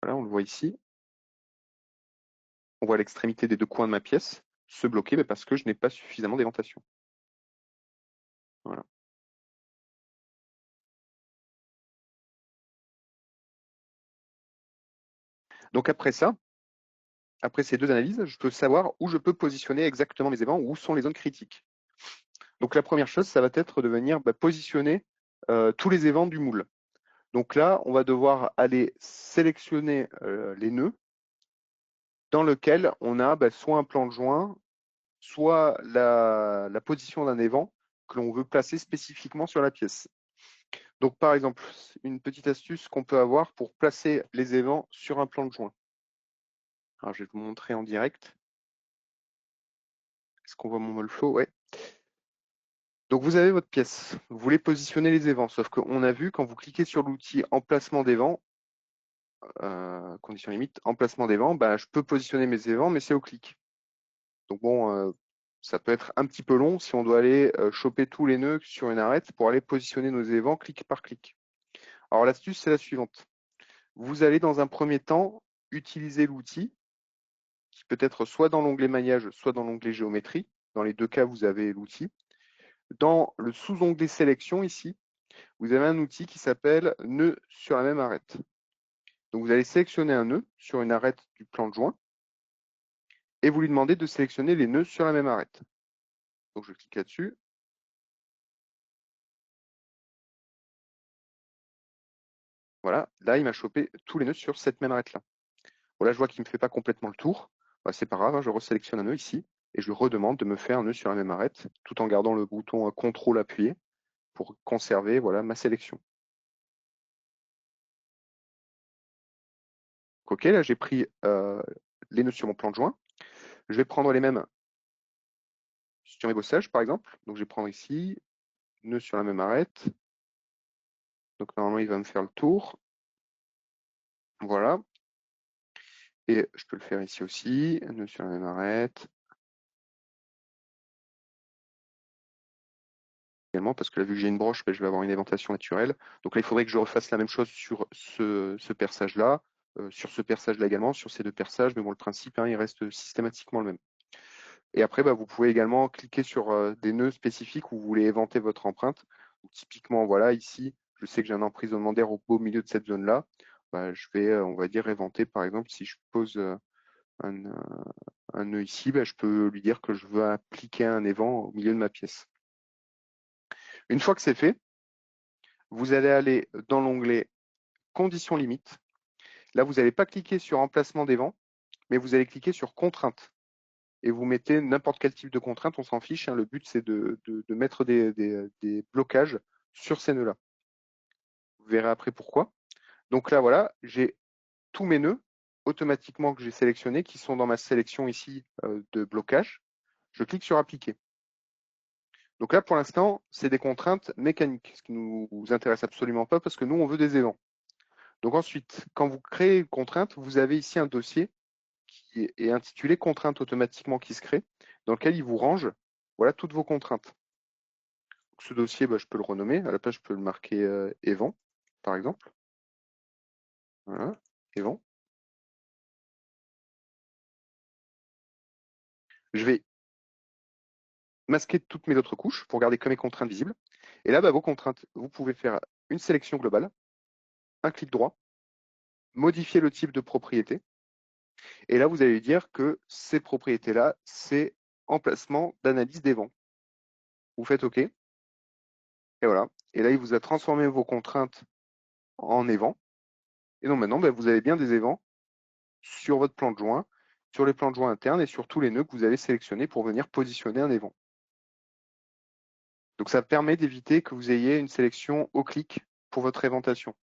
Voilà, on le voit ici. On voit l'extrémité des deux coins de ma pièce se bloquer parce que je n'ai pas suffisamment d'éventation. Voilà. Donc après ça, après ces deux analyses, je peux savoir où je peux positionner exactement mes évents, où sont les zones critiques. Donc la première chose, ça va être de venir positionner tous les évents du moule. Donc là, on va devoir aller sélectionner les nœuds dans lesquels on a soit un plan de joint, soit la position d'un évent que l'on veut placer spécifiquement sur la pièce. Donc par exemple, une petite astuce qu'on peut avoir pour placer les évents sur un plan de joint. Alors je vais vous montrer en direct. Est-ce qu'on voit mon molflow? Ouais. Donc vous avez votre pièce, vous voulez positionner les évents, sauf qu'on a vu quand vous cliquez sur l'outil emplacement d'évents, condition limite, emplacement d'évents, je peux positionner mes évents, mais c'est au clic. Donc bon, ça peut être un petit peu long si on doit aller choper tous les nœuds sur une arête pour aller positionner nos évents clic par clic. Alors l'astuce, c'est la suivante. Vous allez dans un premier temps utiliser l'outil, qui peut être soit dans l'onglet maillage, soit dans l'onglet géométrie. Dans les deux cas, vous avez l'outil. Dans le sous-onglet sélection ici, vous avez un outil qui s'appelle nœud sur la même arête. Donc vous allez sélectionner un nœud sur une arête du plan de joint et vous lui demandez de sélectionner les nœuds sur la même arête. Donc je clique là-dessus. Voilà, là il m'a chopé tous les nœuds sur cette même arête-là. Bon, là je vois qu'il ne me fait pas complètement le tour. C'est pas grave, hein, je resélectionne un nœud ici et je lui redemande de me faire un nœud sur la même arête tout en gardant le bouton CTRL appuyé pour conserver ma sélection. Ok, là j'ai pris les nœuds sur mon plan de joint. Je vais prendre les mêmes sur mes bossages par exemple. Donc je vais prendre ici, nœud sur la même arête. Donc normalement il va me faire le tour. Voilà. Et je peux le faire ici aussi, nœud sur la même arête. Également, parce que là, vu que j'ai une broche, je vais avoir une éventation naturelle. Donc là, il faudrait que je refasse la même chose sur ce perçage-là, sur ce perçage-là également, sur ces deux perçages, mais bon, le principe, il reste systématiquement le même. Et après, vous pouvez également cliquer sur des nœuds spécifiques où vous voulez éventer votre empreinte. Donc, typiquement, voilà, ici, je sais que j'ai un emprisonnement d'air au beau milieu de cette zone-là. Je vais, on va dire, éventer, par exemple, si je pose un nœud ici, je peux lui dire que je veux appliquer un évent au milieu de ma pièce. Une fois que c'est fait, vous allez aller dans l'onglet conditions limites. Là, vous n'allez pas cliquer sur emplacement d'évent, mais vous allez cliquer sur contrainte. Et vous mettez n'importe quel type de contrainte, on s'en fiche. Le but, c'est de mettre des blocages sur ces nœuds-là. Vous verrez après pourquoi. Donc là, voilà, j'ai tous mes nœuds automatiquement que j'ai sélectionnés qui sont dans ma sélection ici de blocage. Je clique sur appliquer. Donc là, pour l'instant, c'est des contraintes mécaniques, ce qui ne nous intéresse absolument pas parce que nous, on veut des évents. Donc ensuite, quand vous créez une contrainte, vous avez ici un dossier qui est intitulé contrainte automatiquement qui se crée, dans lequel il vous range toutes vos contraintes. Donc, ce dossier, je peux le renommer. À la place, je peux le marquer évent, par exemple. Voilà, évent. Je vais masquer toutes mes autres couches pour garder que mes contraintes visibles. Et là, vos contraintes, vous pouvez faire une sélection globale, un clic droit, modifier le type de propriété. Et là, vous allez dire que ces propriétés-là, c'est emplacement d'analyse des vents. Vous faites OK. Et voilà. Et là, il vous a transformé vos contraintes en évents. Et donc maintenant, vous avez bien des évents sur votre plan de joint, sur les plans de joint internes et sur tous les nœuds que vous avez sélectionnés pour venir positionner un évent. Donc ça permet d'éviter que vous ayez une sélection au clic pour votre éventation.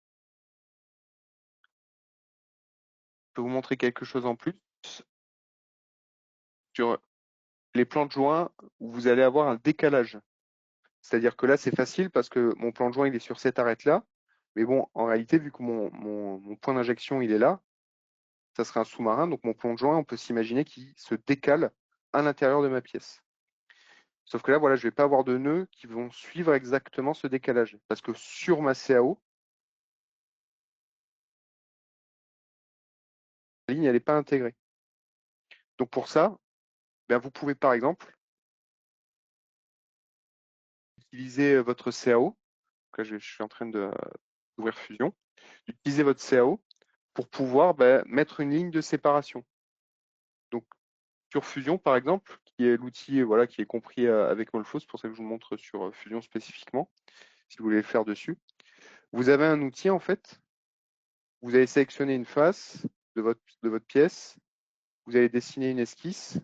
Je peux vous montrer quelque chose en plus. Sur les plans de joint où vous allez avoir un décalage. C'est-à-dire que là, c'est facile parce que mon plan de joint, il est sur cette arête-là. Mais bon, en réalité, vu que mon point d'injection, il est là, ça serait un sous-marin. Donc mon plan de joint, on peut s'imaginer qu'il se décale à l'intérieur de ma pièce. Sauf que là, voilà, je ne vais pas avoir de nœuds qui vont suivre exactement ce décalage. Parce que sur ma CAO, la ligne, elle n'est pas intégrée. Donc pour ça, vous pouvez par exemple d'utiliser votre CAO. Donc là, je suis en train d'ouvrir Fusion. D'utiliser votre CAO pour pouvoir mettre une ligne de séparation. Donc, sur Fusion, par exemple, qui est l'outil voilà, qui est compris avec Molfo, c'est pour ça que je vous montre sur Fusion spécifiquement, si vous voulez le faire dessus. Vous avez un outil, en fait, vous allez sélectionner une face de votre pièce, vous allez dessiner une esquisse.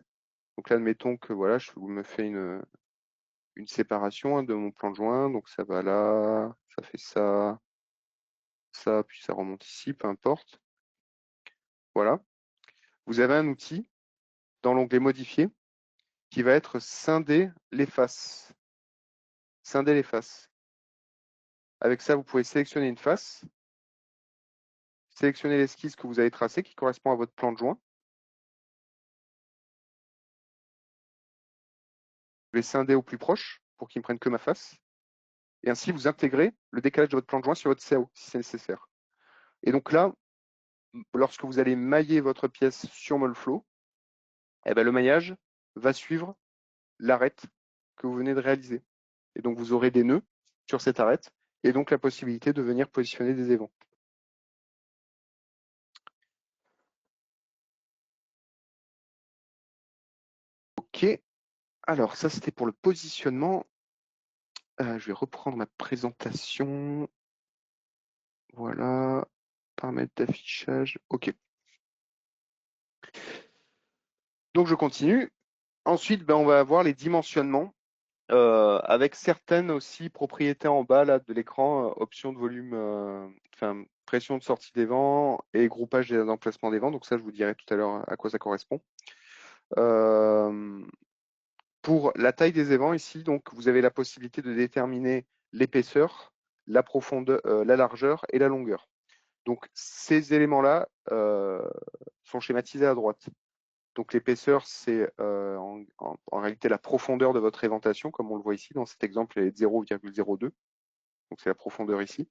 Donc là, admettons que voilà, je me fais une séparation de mon plan de joint, donc ça va là, ça fait ça, ça, puis ça remonte ici, peu importe. Voilà. Vous avez un outil dans l'onglet modifier qui va être scinder les faces. Scinder les faces. Avec ça, vous pouvez sélectionner une face, sélectionner l'esquisse que vous avez tracée qui correspond à votre plan de joint. Je vais scinder au plus proche pour qu'il ne prenne que ma face. Et ainsi, vous intégrez le décalage de votre plan de joint sur votre CAO si c'est nécessaire. Et donc là, lorsque vous allez mailler votre pièce sur Molflow, le maillage va suivre l'arête que vous venez de réaliser. Et donc, vous aurez des nœuds sur cette arête et donc la possibilité de venir positionner des évents. Ok, alors ça c'était pour le positionnement. Je vais reprendre ma présentation. Voilà, paramètres d'affichage. Ok. Donc je continue. Ensuite, on va avoir les dimensionnements avec certaines aussi propriétés en bas là, de l'écran, options de volume, pression de sortie des vents et groupage des emplacements des vents. Donc ça, je vous dirai tout à l'heure à quoi ça correspond. Pour la taille des évents ici, donc vous avez la possibilité de déterminer l'épaisseur, la profondeur, la largeur et la longueur. Donc ces éléments-là sont schématisés à droite. Donc l'épaisseur, c'est en réalité la profondeur de votre éventation, comme on le voit ici dans cet exemple, elle est de 0,02. Donc c'est la profondeur ici.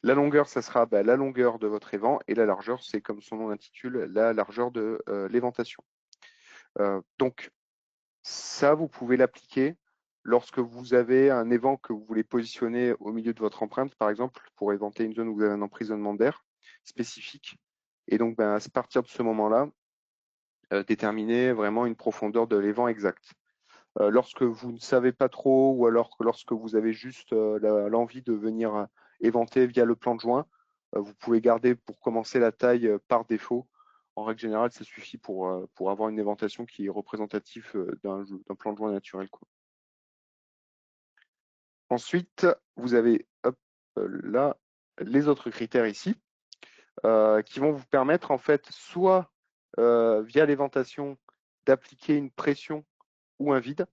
La longueur, ça sera la longueur de votre évent, et la largeur, c'est comme son nom l'intitule, la largeur de l'éventation. Donc ça, vous pouvez l'appliquer lorsque vous avez un évent que vous voulez positionner au milieu de votre empreinte, par exemple, pour éventer une zone où vous avez un emprisonnement d'air spécifique. Et donc, à partir de ce moment-là, déterminer vraiment une profondeur de l'évent exact. Lorsque vous ne savez pas trop, ou alors que lorsque vous avez juste l'envie de venir éventer via le plan de joint, vous pouvez garder pour commencer la taille par défaut. En règle générale, ça suffit pour avoir une éventation qui est représentative d'un plan de joint naturel, quoi. Ensuite, vous avez là les autres critères ici qui vont vous permettre en fait soit via l'éventation d'appliquer une pression ou un vide.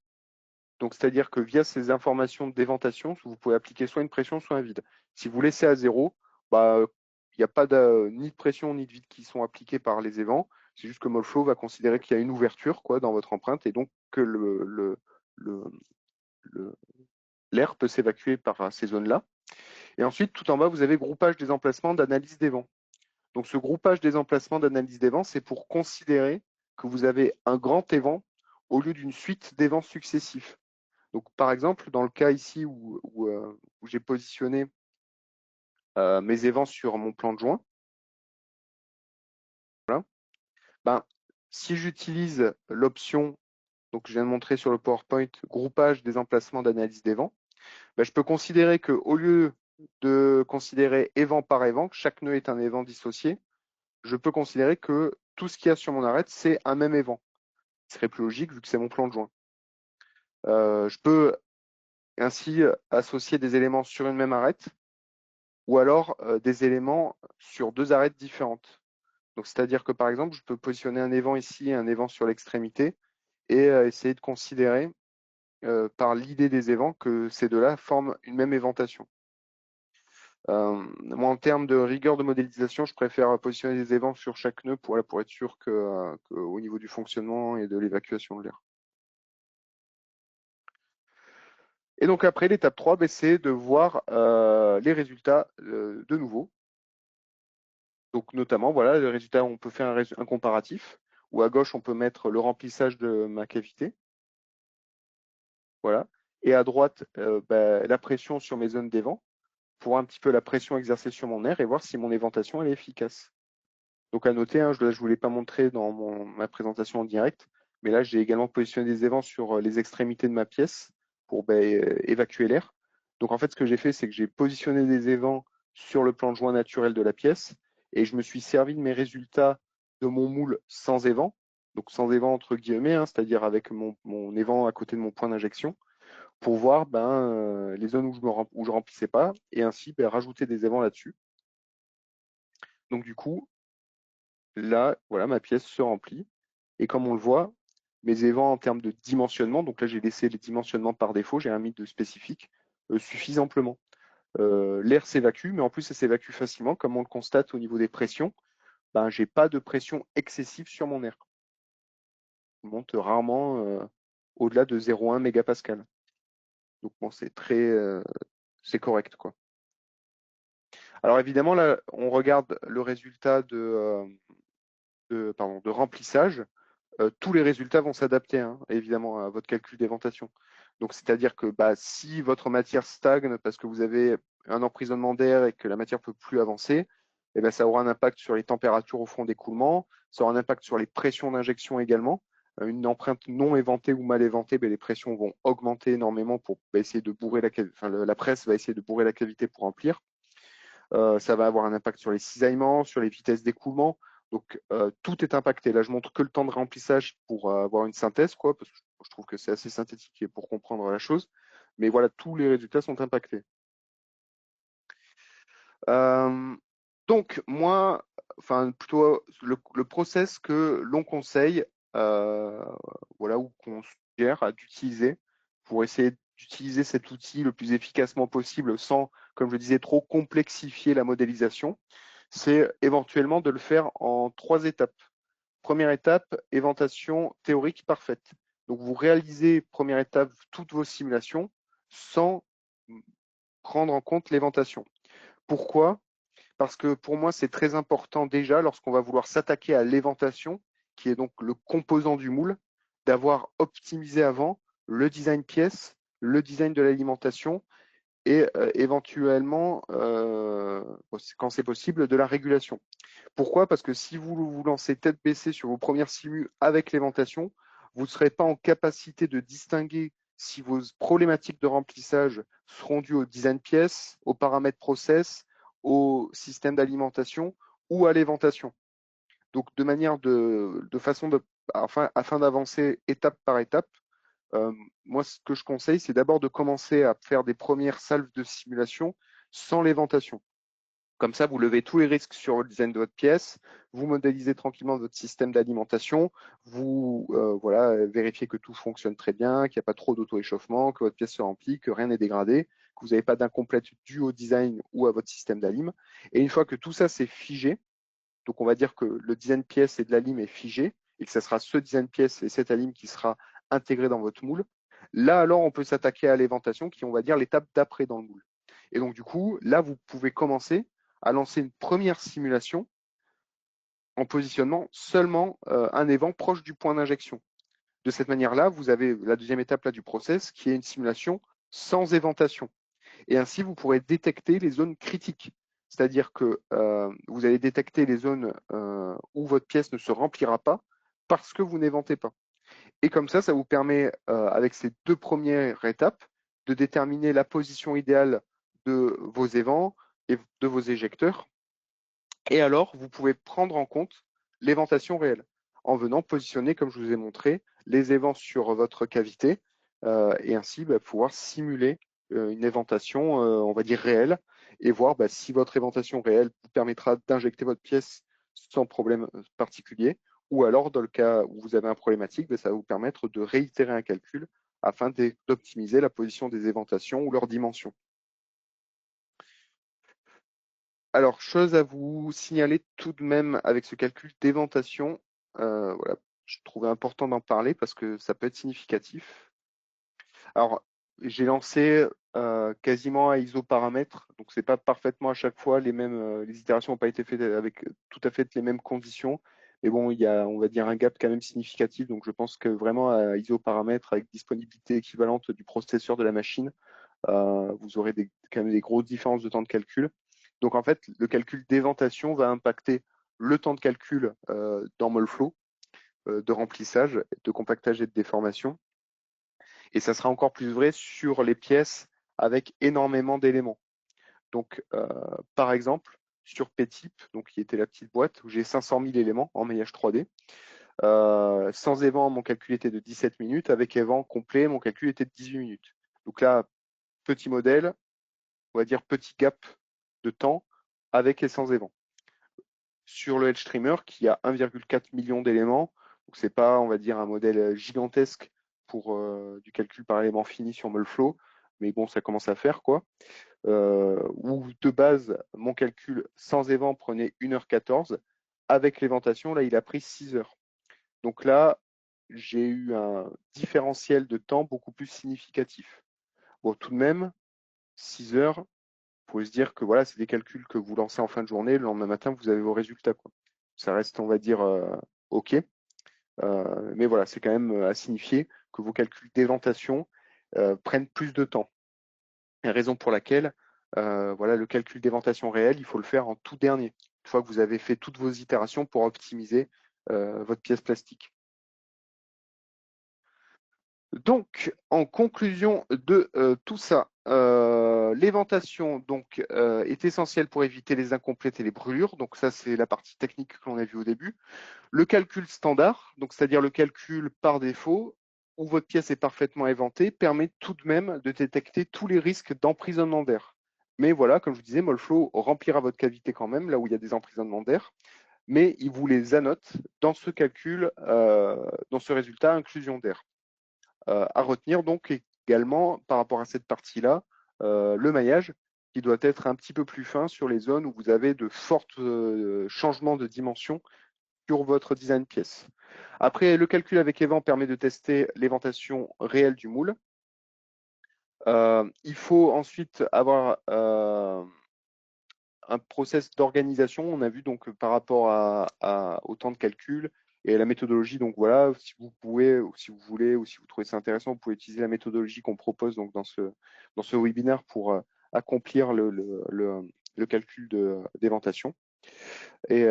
Donc, c'est-à-dire que via ces informations d'éventation, vous pouvez appliquer soit une pression, soit un vide. Si vous laissez à zéro, il n'y a pas ni de pression ni de vide qui sont appliqués par les évents. C'est juste que Molflow va considérer qu'il y a une ouverture dans votre empreinte et donc que l'air peut s'évacuer par ces zones-là. Et ensuite, tout en bas, vous avez groupage des emplacements d'analyse des vents. Donc, ce groupage des emplacements d'analyse des vents, c'est pour considérer que vous avez un grand évent au lieu d'une suite d'évents successifs. Donc, par exemple, dans le cas ici où j'ai positionné mes évents sur mon plan de joint, voilà, si j'utilise l'option, donc je viens de montrer sur le PowerPoint, groupage des emplacements d'analyse des vents, je peux considérer qu'au lieu de considérer évent par évent, que chaque nœud est un évent dissocié, je peux considérer que tout ce qu'il y a sur mon arête, c'est un même évent. Ce serait plus logique vu que c'est mon plan de joint. Je peux ainsi associer des éléments sur une même arête ou alors des éléments sur deux arêtes différentes. Donc, c'est-à-dire que par exemple, je peux positionner un évent ici et un évent sur l'extrémité et essayer de considérer par l'idée des évents que ces deux-là forment une même éventation. Moi, en termes de rigueur de modélisation, je préfère positionner des évents sur chaque nœud pour être sûr qu'au niveau du fonctionnement et de l'évacuation de l'air. Et donc après, l'étape 3, c'est de voir les résultats de nouveau. Donc notamment, voilà, les résultats, on peut faire un comparatif, où à gauche, on peut mettre le remplissage de ma cavité. Voilà. et à droite la pression sur mes zones d'évent pour voir un petit peu la pression exercée sur mon air et voir si mon éventation elle est efficace. Donc à noter, hein, je ne voulais pas montrer dans ma présentation en direct, mais là j'ai également positionné des évents sur les extrémités de ma pièce pour évacuer l'air. Donc en fait ce que j'ai fait, c'est que j'ai positionné des évents sur le plan de joint naturel de la pièce et je me suis servi de mes résultats de mon moule sans évent, donc sans évent entre guillemets, hein, c'est-à-dire avec mon évent à côté de mon point d'injection, pour voir les zones où je remplissais pas et ainsi rajouter des évents là-dessus. Donc du coup, là, voilà, ma pièce se remplit. Et comme on le voit, mes évents en termes de dimensionnement, donc là j'ai laissé les dimensionnements par défaut, j'ai un mis de spécifique, suffisent amplement. L'air s'évacue, mais en plus ça s'évacue facilement, comme on le constate au niveau des pressions. J'ai pas de pression excessive sur mon air. Je monte rarement au-delà de 0,1 mégapascal. Donc bon, c'est correct, quoi. Alors évidemment, là, on regarde le résultat de remplissage. Tous les résultats vont s'adapter, hein, évidemment, à votre calcul d'éventation. Donc, c'est-à-dire que si votre matière stagne parce que vous avez un emprisonnement d'air et que la matière ne peut plus avancer, eh ben, ça aura un impact sur les températures au fond d'écoulement, ça aura un impact sur les pressions d'injection également. Une empreinte non éventée ou mal éventée, les pressions vont augmenter énormément pour essayer de bourrer la presse va essayer de bourrer la cavité pour remplir. Ça va avoir un impact sur les cisaillements, sur les vitesses d'écoulement. Donc, tout est impacté. Là, je montre que le temps de remplissage pour avoir une synthèse, quoi, parce que je trouve que c'est assez synthétique et pour comprendre la chose. Mais voilà, tous les résultats sont impactés. Euh, donc, moi, enfin, plutôt le process que l'on conseille, euh, voilà, ou qu'on suggère d'utiliser pour essayer d'utiliser cet outil le plus efficacement possible sans, comme je disais, trop complexifier la modélisation, c'est éventuellement de le faire en 3 étapes. Première étape, éventation théorique parfaite. Donc, vous réalisez, première étape, toutes vos simulations sans prendre en compte l'éventation. Pourquoi? Parce que pour moi, c'est très important déjà, lorsqu'on va vouloir s'attaquer à l'éventation, qui est donc le composant du moule, d'avoir optimisé avant le design pièce, le design de l'alimentation et éventuellement, quand c'est possible, de la régulation. Pourquoi? Parce que si vous vous lancez tête baissée sur vos premières simus avec l'éventation, vous ne serez pas en capacité de distinguer si vos problématiques de remplissage seront dues au design pièce, aux paramètres process, au système d'alimentation ou à l'éventation. Donc, de façon afin d'avancer étape par étape, moi, ce que je conseille, c'est d'abord de commencer à faire des premières salves de simulation sans l'éventation. Comme ça, vous levez tous les risques sur le design de votre pièce, vous modélisez tranquillement votre système d'alimentation, vous vérifiez que tout fonctionne très bien, qu'il n'y a pas trop d'auto-échauffement, que votre pièce se remplit, que rien n'est dégradé, que vous n'avez pas d'incomplète due au design ou à votre système d'alim. Et une fois que tout ça c'est figé, donc on va dire que le design pièce et de l'alim est figé, et que ce sera ce design pièce et cet alim qui sera intégré dans votre moule, là alors on peut s'attaquer à l'éventation qui est, on va dire, l'étape d'après dans le moule. Et donc du coup, là vous pouvez commencer à lancer une première simulation en positionnant seulement un évent proche du point d'injection. De cette manière-là, vous avez la deuxième étape là, du process qui est une simulation sans éventation. Et ainsi, vous pourrez détecter les zones critiques. C'est-à-dire que vous allez détecter les zones où votre pièce ne se remplira pas parce que vous n'éventez pas. Et comme ça vous permet, avec ces 2 premières étapes, de déterminer la position idéale de vos évents et de vos éjecteurs. Et alors, vous pouvez prendre en compte l'éventation réelle en venant positionner, comme je vous ai montré, les évents sur votre cavité et ainsi pouvoir simuler une éventation, on va dire réelle, et voir si votre éventation réelle vous permettra d'injecter votre pièce sans problème particulier, ou alors dans le cas où vous avez un problématique, ça va vous permettre de réitérer un calcul afin d'optimiser la position des éventations ou leur dimension. Alors, chose à vous signaler tout de même avec ce calcul d'éventation, voilà, je trouvais important d'en parler parce que ça peut être significatif. Alors, j'ai lancé quasiment à isoparamètres, donc c'est pas parfaitement à chaque fois les mêmes, les itérations n'ont pas été faites avec tout à fait les mêmes conditions, Mais bon, il y a, on va dire, un gap quand même significatif. Donc, je pense que vraiment à isoparamètres avec disponibilité équivalente du processeur de la machine, vous aurez quand même des grosses différences de temps de calcul. Donc, en fait, le calcul d'éventation va impacter le temps de calcul dans Molflow, de remplissage, de compactage et de déformation. Et ça sera encore plus vrai sur les pièces avec énormément d'éléments. Donc, par exemple, sur P-Type, donc qui était la petite boîte où j'ai 500 000 éléments en maillage 3D, sans évent, mon calcul était de 17 minutes. Avec évent complet, mon calcul était de 18 minutes. Donc là, petit modèle, on va dire petit gap de temps avec et sans évent. Sur le EdgeStreamer, qui a 1,4 million d'éléments, donc c'est pas, on va dire, un modèle gigantesque pour du calcul par élément fini sur Molflow, mais bon, ça commence à faire quoi. Où de base, mon calcul sans évent prenait 1h14. Avec l'éventation, là, il a pris 6 heures. Donc là, j'ai eu un différentiel de temps beaucoup plus significatif. Bon, tout de même, 6 heures, vous pouvez se dire que voilà, c'est des calculs que vous lancez en fin de journée, le lendemain matin, vous avez vos résultats, quoi. Ça reste, on va dire, OK. Mais voilà, c'est quand même à signifier que vos calculs d'éventation prennent plus de temps. La raison pour laquelle, voilà, le calcul d'éventation réel, il faut le faire en tout dernier, une fois que vous avez fait toutes vos itérations pour optimiser votre pièce plastique. Donc, en conclusion de tout ça, l'éventation donc est essentielle pour éviter les incomplètes et les brûlures. Donc ça, c'est la partie technique que l'on a vue au début. Le calcul standard, donc c'est-à-dire le calcul par défaut, où votre pièce est parfaitement éventée, permet tout de même de détecter tous les risques d'emprisonnement d'air. Mais voilà, comme je vous disais, Molflow remplira votre cavité quand même, là où il y a des emprisonnements d'air, mais il vous les annote dans ce calcul, dans ce résultat inclusion d'air. À retenir donc également par rapport à cette partie-là, le maillage qui doit être un petit peu plus fin sur les zones où vous avez de forts changements de dimension sur votre design pièce. Après, le calcul avec évent permet de tester l'éventation réelle du moule. Il faut ensuite avoir un process d'organisation. On a vu donc par rapport au temps de calcul et à la méthodologie. Donc voilà, si vous pouvez, ou si vous voulez, ou si vous trouvez ça intéressant, vous pouvez utiliser la méthodologie qu'on propose donc dans ce webinaire pour accomplir le calcul d'éventation. Et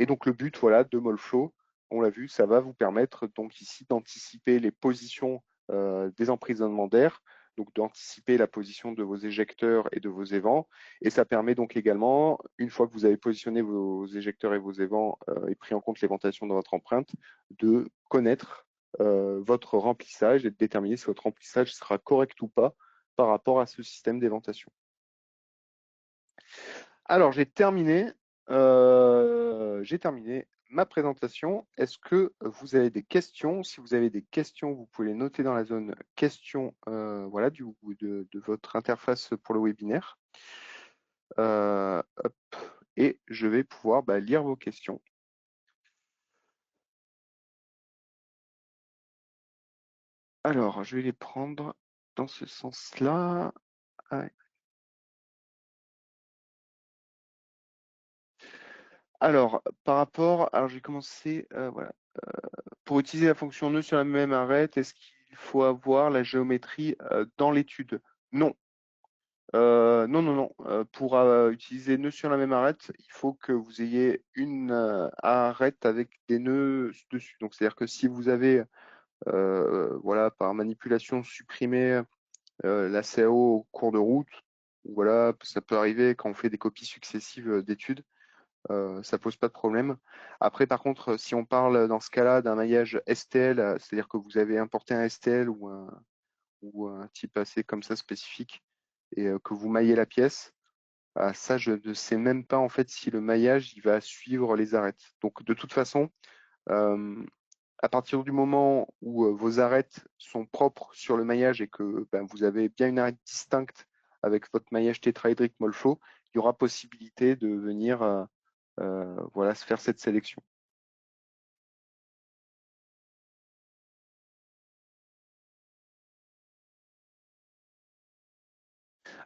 donc le but voilà, de Molflow, on l'a vu, ça va vous permettre donc ici d'anticiper les positions des emprisonnements d'air, donc d'anticiper la position de vos éjecteurs et de vos évents. Et ça permet donc également, une fois que vous avez positionné vos éjecteurs et vos évents et pris en compte l'éventation de votre empreinte, de connaître votre remplissage et de déterminer si votre remplissage sera correct ou pas par rapport à ce système d'éventation. Alors, j'ai terminé ma présentation. Est-ce que vous avez des questions? Si vous avez des questions, vous pouvez les noter dans la zone questions voilà, de votre interface pour le webinaire. Hop, et je vais pouvoir lire vos questions. Alors, je vais les prendre dans ce sens-là. Ah, alors, par rapport, alors j'ai commencé, voilà. Pour utiliser la fonction nœud sur la même arête, est-ce qu'il faut avoir la géométrie dans l'étude? Non. Non, non, non. Pour utiliser nœud sur la même arête, il faut que vous ayez une arête avec des nœuds dessus. Donc, c'est-à-dire que si vous avez, voilà, par manipulation, supprimé la CAO au cours de route, voilà, ça peut arriver quand on fait des copies successives d'études. Ça pose pas de problème. Après, par contre, si on parle dans ce cas-là d'un maillage STL, c'est-à-dire que vous avez importé un STL ou un type assez comme ça spécifique et que vous maillez la pièce, ça, je ne sais même pas en fait si le maillage il va suivre les arêtes. Donc, de toute façon, à partir du moment où vos arêtes sont propres sur le maillage et que vous avez bien une arête distincte avec votre maillage tétraédrique Molflow, il y aura possibilité de venir voilà, se faire cette sélection.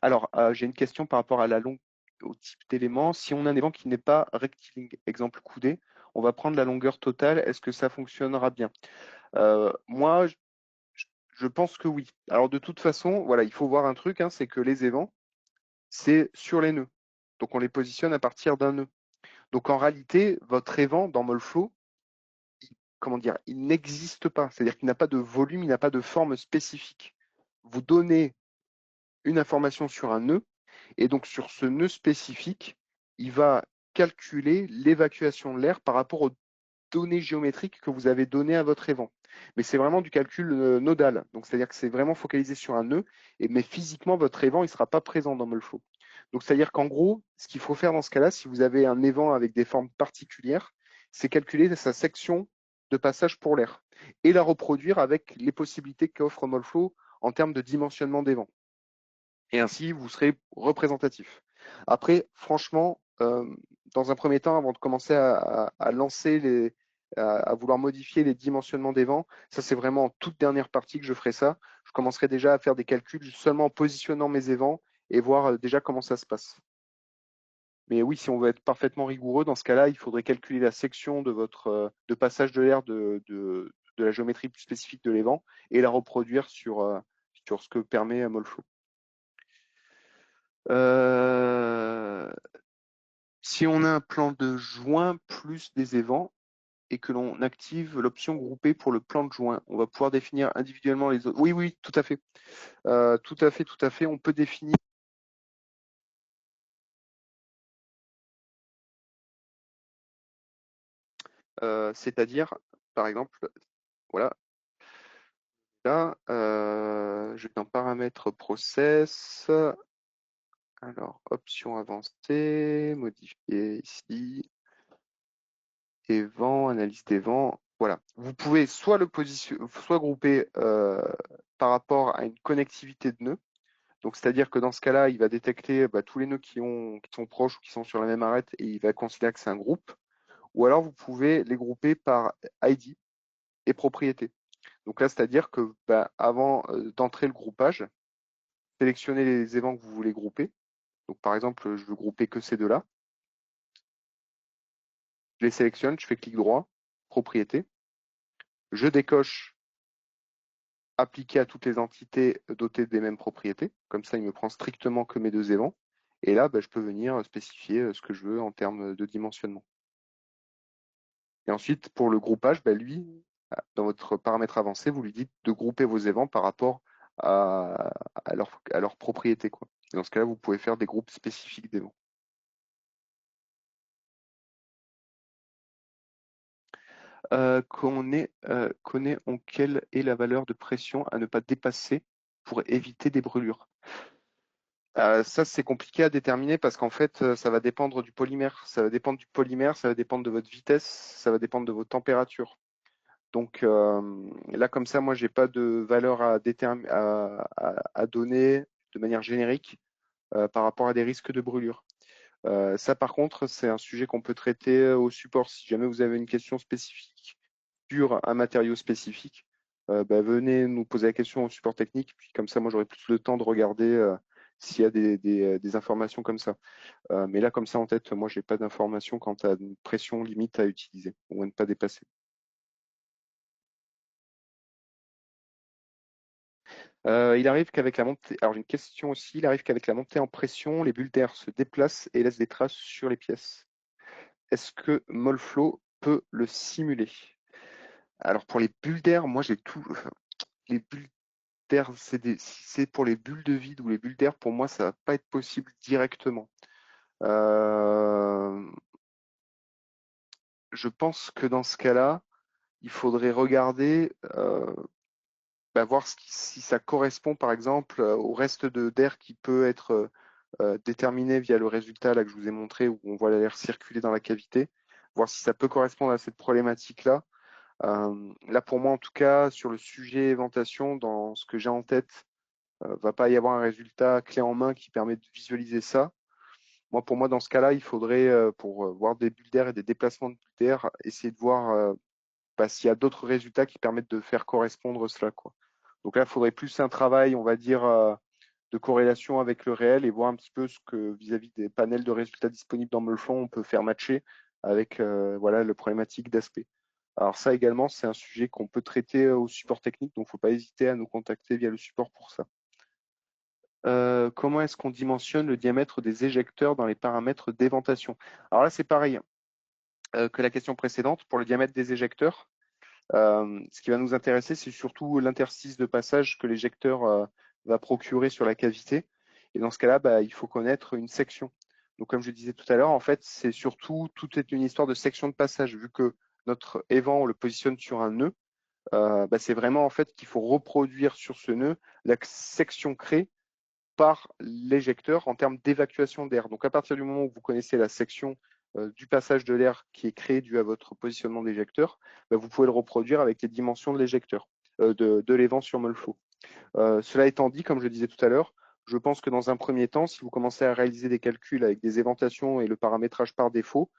Alors, j'ai une question par rapport à la longue. au type d'élément. Si on a un élément qui n'est pas rectiligne, exemple coudé, on va prendre la longueur totale. Est-ce que ça fonctionnera bien? Moi, je pense que oui. Alors de toute façon, voilà, il faut voir un truc, hein, c'est que les évents, c'est sur les nœuds. Donc on les positionne à partir d'un nœud. Donc en réalité, votre évent dans Molflow, comment dire, il n'existe pas. C'est-à-dire qu'il n'a pas de volume, il n'a pas de forme spécifique. Vous donnez une information sur un nœud, et donc sur ce nœud spécifique, il va calculer l'évacuation de l'air par rapport aux données géométriques que vous avez données à votre évent. Mais c'est vraiment du calcul nodal. Donc c'est-à-dire que c'est vraiment focalisé sur un nœud, mais physiquement, votre évent, il ne sera pas présent dans Molflow. Donc c'est-à-dire qu'en gros, ce qu'il faut faire dans ce cas-là, si vous avez un évent avec des formes particulières, c'est calculer sa section de passage pour l'air et la reproduire avec les possibilités qu'offre Molflow en termes de dimensionnement d'évent. Et ainsi, vous serez représentatif. Après, franchement, dans un premier temps, avant de commencer à lancer à vouloir modifier les dimensionnements des vents, ça c'est vraiment en toute dernière partie que je ferai ça. Je commencerai déjà à faire des calculs seulement en positionnant mes évents et voir déjà comment ça se passe. Mais oui, si on veut être parfaitement rigoureux, dans ce cas-là, il faudrait calculer la section de votre de passage de l'air de la géométrie plus spécifique de l'évent et la reproduire sur ce que permet Molflow. Euh, Si on a un plan de joint plus des évents et que l'on active l'option grouper pour le plan de joint, on va pouvoir définir individuellement les autres. Oui, oui, tout à fait. Tout à fait, tout à fait. On peut définir, c'est-à-dire, par exemple, voilà, là, je vais dans paramètres process. Alors, option avancée, modifier ici, et vents, analyse des vents. Voilà. Vous pouvez soit le position, soit grouper par rapport à une connectivité de nœuds. Donc, c'est-à-dire que dans ce cas-là, il va détecter tous les nœuds qui sont proches ou qui sont sur la même arête et il va considérer que c'est un groupe. Ou alors, vous pouvez les grouper par ID et propriété. Donc là, c'est-à-dire que avant d'entrer le groupage, sélectionnez les évents que vous voulez grouper. Donc, par exemple, je veux grouper que ces deux-là. Je les sélectionne, je fais clic droit, propriété. Je décoche appliquer à toutes les entités dotées des mêmes propriétés. Comme ça, il me prend strictement que mes deux évents. Et là, je peux venir spécifier ce que je veux en termes de dimensionnement. Et ensuite, pour le groupage, lui, dans votre paramètre avancé, vous lui dites de grouper vos évents par rapport à leur propriété, quoi. Et dans ce cas-là, vous pouvez faire des groupes spécifiques d'évents. Connaît quelle est la valeur de pression à ne pas dépasser pour éviter des brûlures. Ça, c'est compliqué à déterminer parce qu'en fait, ça va dépendre du polymère. Ça va dépendre du polymère, ça va dépendre de votre vitesse, ça va dépendre de vos températures. Donc là, comme ça, moi, j'ai pas de valeur à donner de manière générique par rapport à des risques de brûlure. Ça, par contre, c'est un sujet qu'on peut traiter au support. Si jamais vous avez une question spécifique sur un matériau spécifique, venez nous poser la question au support technique. Puis comme ça, moi, j'aurai plus le temps de regarder s'il y a des informations comme ça. Mais là, comme ça, en tête, moi, j'ai pas d'informations quant à une pression limite à utiliser ou à ne pas dépasser. Il arrive qu'avec la montée, alors j'ai une question aussi, il arrive qu'avec la montée en pression, les bulles d'air se déplacent et laissent des traces sur les pièces. Est-ce que Molflow peut le simuler? Alors pour les bulles d'air, moi j'ai tout. Les bulles d'air, si c'est pour les bulles de vide ou les bulles d'air, pour moi ça va pas être possible directement. Euh, Je pense que dans ce cas-là, il faudrait regarder, voir si ça correspond par exemple au reste d'air qui peut être déterminé via le résultat là, que je vous ai montré où on voit l'air circuler dans la cavité, voir si ça peut correspondre à cette problématique-là. Là, pour moi, en tout cas, sur le sujet éventation, dans ce que j'ai en tête, va pas y avoir un résultat clé en main qui permet de visualiser ça. Moi, pour moi, dans ce cas-là, il faudrait, pour voir des bulles d'air et des déplacements de bulles d'air, essayer de voir s'il y a d'autres résultats qui permettent de faire correspondre cela, quoi. Donc là, il faudrait plus un travail, on va dire, de corrélation avec le réel et voir un petit peu ce que vis-à-vis des panels de résultats disponibles dans Molflon, on peut faire matcher avec voilà, le problématique d'aspect. Alors ça également, c'est un sujet qu'on peut traiter au support technique, donc il ne faut pas hésiter à nous contacter via le support pour ça. Comment est-ce qu'on dimensionne le diamètre des éjecteurs dans les paramètres d'éventation? Alors là, c'est pareil que la question précédente. Pour le diamètre des éjecteurs, ce qui va nous intéresser, c'est surtout l'interstice de passage que l'éjecteur va procurer sur la cavité. Et dans ce cas-là, bah, il faut connaître une section. Donc, comme je disais tout à l'heure, en fait, c'est surtout, tout est une histoire de section de passage. Vu que notre évent, on le positionne sur un nœud, bah, c'est vraiment en fait qu'il faut reproduire sur ce nœud la section créée par l'éjecteur en termes d'évacuation d'air. Donc, à partir du moment où vous connaissez la section du passage de l'air qui est créé dû à votre positionnement d'éjecteur, bah, vous pouvez le reproduire avec les dimensions de l'éjecteur, de l'évent sur Molflow. Cela étant dit, comme je le disais tout à l'heure, je pense que dans un premier temps, si vous commencez à réaliser des calculs avec des éventations et le paramétrage par défaut,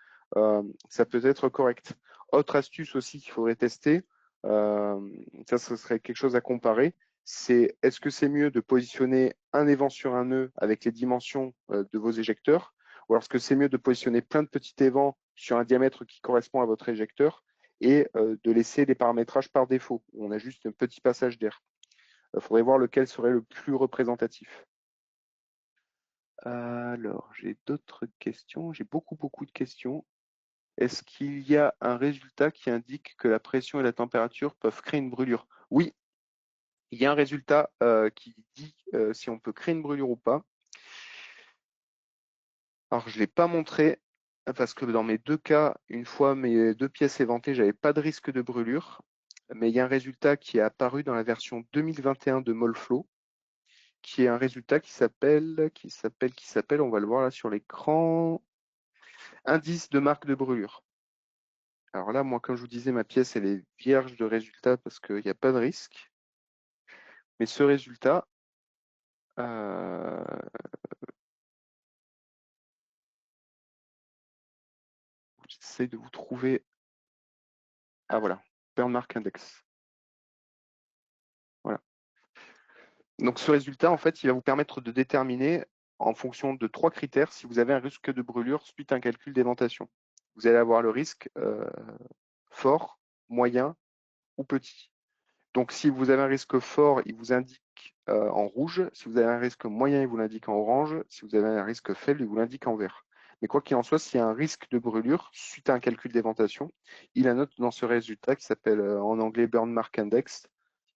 ça peut être correct. Autre astuce aussi qu'il faudrait tester, ça ce serait quelque chose à comparer, c'est est-ce que c'est mieux de positionner un évent sur un nœud avec les dimensions de vos éjecteurs, ou alors est-ce que c'est mieux de positionner plein de petits évents sur un diamètre qui correspond à votre éjecteur et de laisser les paramétrages par défaut. On a juste un petit passage d'air. Il faudrait voir lequel serait le plus représentatif. Alors, j'ai d'autres questions. J'ai beaucoup de questions. Est-ce qu'il y a un résultat qui indique que la pression et la température peuvent créer une brûlure? Oui, il y a un résultat qui dit si on peut créer une brûlure ou pas. Alors, je ne l'ai pas montré parce que dans mes deux cas, une fois mes deux pièces éventées, j'avais pas de risque de brûlure. Mais il y a un résultat qui est apparu dans la version 2021 de Molflow, qui est un résultat qui s'appelle, on va le voir là sur l'écran, indice de marque de brûlure. Alors là, moi, comme je vous disais, ma pièce, elle est vierge de résultat parce qu'il n'y a pas de risque. Mais ce résultat, j'essaie de vous trouver. Ah voilà, Burn Mark Index. Voilà. Donc ce résultat, en fait, il va vous permettre de déterminer, en fonction de trois critères, si vous avez un risque de brûlure suite à un calcul d'éventation. Vous allez avoir le risque fort, moyen ou petit. Donc, si vous avez un risque fort, il vous indique en rouge. Si vous avez un risque moyen, il vous l'indique en orange. Si vous avez un risque faible, il vous l'indique en vert. Mais quoi qu'il en soit, s'il y a un risque de brûlure suite à un calcul d'éventation, il annote dans ce résultat qui s'appelle en anglais Burn Mark Index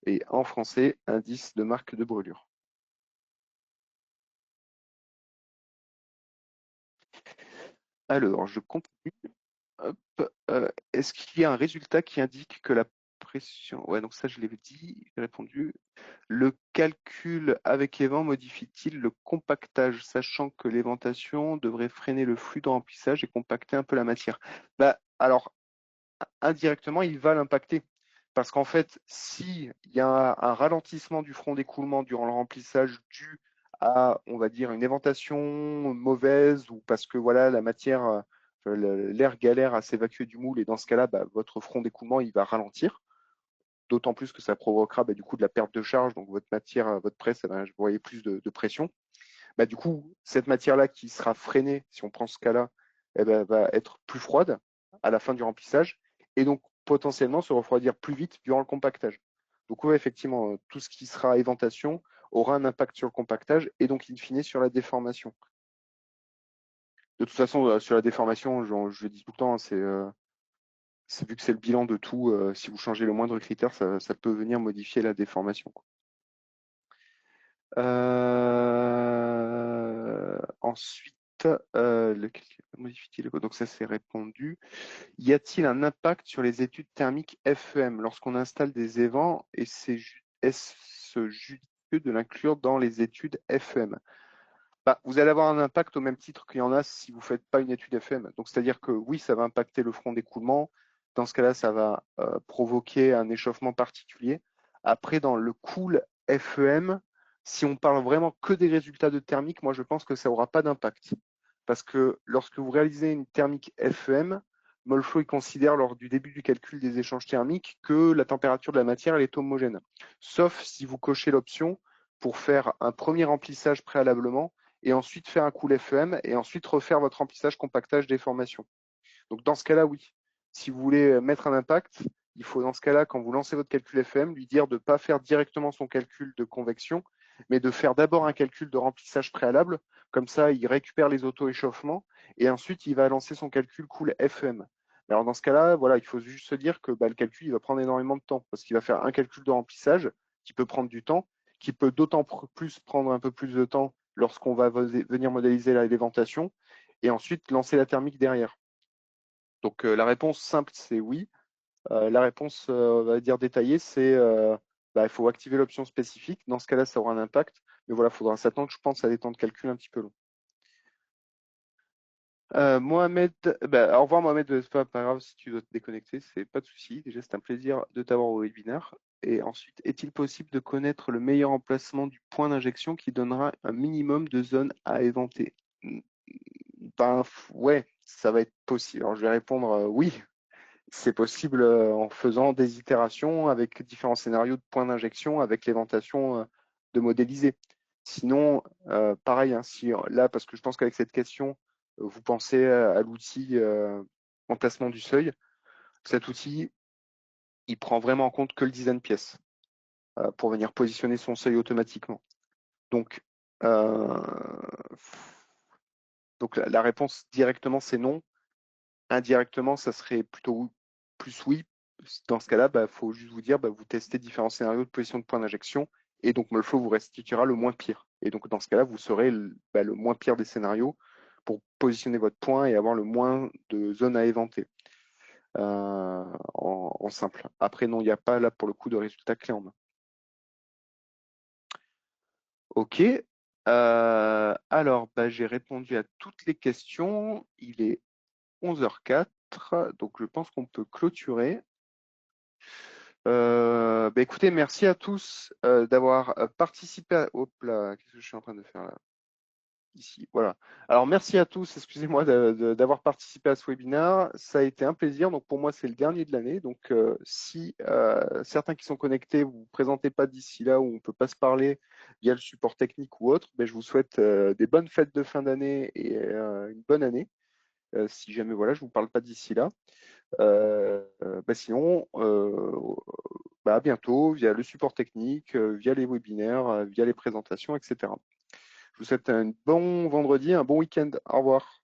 et en français indice de marque de brûlure. Alors, je continue. Hop, est-ce qu'il y a un résultat qui indique que la pression... Ouais, donc ça, je l'ai dit, j'ai répondu. Le calcul avec évent modifie-t-il le compactage, sachant que l'éventation devrait freiner le flux de remplissage et compacter un peu la matière? Bah, alors, indirectement, il va l'impacter. Parce qu'en fait, s'il y a un ralentissement du front d'écoulement durant le remplissage dû à, on va dire, une éventation mauvaise ou parce que voilà, la matière, l'air galère à s'évacuer du moule et dans ce cas-là, bah, votre front d'écoulement, il va ralentir. D'autant plus que ça provoquera bah, du coup de la perte de charge, donc votre matière, votre presse, elle va envoyer plus de pression. Bah, du coup, cette matière-là qui sera freinée, si on prend ce cas-là, eh ben, va être plus froide à la fin du remplissage et donc potentiellement se refroidir plus vite durant le compactage. Donc oui, effectivement, tout ce qui sera éventation aura un impact sur le compactage et donc in fine sur la déformation. De toute façon, sur la déformation, je le dis tout le temps, c'est vu que c'est le bilan de tout, si vous changez le moindre critère, ça peut venir modifier la déformation. Ensuite, modifie-t-il le code? Donc ça c'est répondu. Y a-t-il un impact sur les études thermiques FEM lorsqu'on installe des évents et est-ce judicieux de l'inclure dans les études FEM? Bah, vous allez avoir un impact au même titre qu'il y en a si vous ne faites pas une étude FM. Donc, c'est-à-dire que oui, ça va impacter le front d'écoulement. Dans ce cas-là, ça va provoquer un échauffement particulier. Après, dans le cool FEM, si on parle vraiment que des résultats de thermique, moi, je pense que ça n'aura pas d'impact. Parce que lorsque vous réalisez une thermique FEM, Molflow il considère lors du début du calcul des échanges thermiques que la température de la matière elle est homogène. Sauf si vous cochez l'option pour faire un premier remplissage préalablement et ensuite faire un cool FEM et ensuite refaire votre remplissage compactage déformation. Donc dans ce cas-là, oui. Si vous voulez mettre un impact, il faut dans ce cas-là, quand vous lancez votre calcul FM, lui dire de ne pas faire directement son calcul de convection, mais de faire d'abord un calcul de remplissage préalable. Comme ça, il récupère les auto-échauffements et ensuite il va lancer son calcul cool FM. Alors dans ce cas-là, voilà, il faut juste se dire que le calcul il va prendre énormément de temps parce qu'il va faire un calcul de remplissage qui peut prendre du temps, qui peut d'autant plus prendre un peu plus de temps lorsqu'on va venir modéliser l'éventation et ensuite lancer la thermique derrière. Donc la réponse simple, c'est oui. La réponse, on va dire détaillée, c'est il faut activer l'option spécifique. Dans ce cas-là, ça aura un impact. Mais voilà, il faudra s'attendre, je pense, à des temps de calcul un petit peu longs. Mohamed, au revoir Mohamed, c'est pas grave si tu dois te déconnecter, c'est pas de souci. Déjà, c'est un plaisir de t'avoir au webinaire. Et ensuite, est-il possible de connaître le meilleur emplacement du point d'injection qui donnera un minimum de zones à éventer? Ouais, ça va être possible. Alors, je vais répondre oui. C'est possible en faisant des itérations avec différents scénarios de points d'injection avec l'éventation de modéliser. Sinon, pareil, hein, si là, parce que je pense qu'avec cette question, vous pensez à l'outil emplacement du seuil, cet outil, il prend vraiment en compte que le design pièce pour venir positionner son seuil automatiquement. Donc, euh, la réponse directement, c'est non. Indirectement, ça serait plutôt plus oui. Dans ce cas-là, il faut juste vous dire, vous testez différents scénarios de position de point d'injection et donc Molflow vous restituera le moins pire. Et donc dans ce cas-là, vous serez le moins pire des scénarios pour positionner votre point et avoir le moins de zones à éventer en simple. Après, non, il n'y a pas là pour le coup de résultat clé en main. Ok. Alors, j'ai répondu à toutes les questions. Il est 11h04, donc je pense qu'on peut clôturer. Écoutez, merci à tous d'avoir participé à... Hop là, qu'est-ce que je suis en train de faire là? Ici, voilà. Alors, merci à tous, excusez-moi d'avoir participé à ce webinaire. Ça a été un plaisir. Donc, pour moi, c'est le dernier de l'année. Donc, si certains qui sont connectés, vous ne vous présentez pas d'ici là ou on ne peut pas se parler via le support technique ou autre, je vous souhaite des bonnes fêtes de fin d'année et une bonne année. Si jamais, voilà, je ne vous parle pas d'ici là. Sinon, à bientôt via le support technique, via les webinaires, via les présentations, etc. Je vous souhaite un bon vendredi, un bon week-end. Au revoir.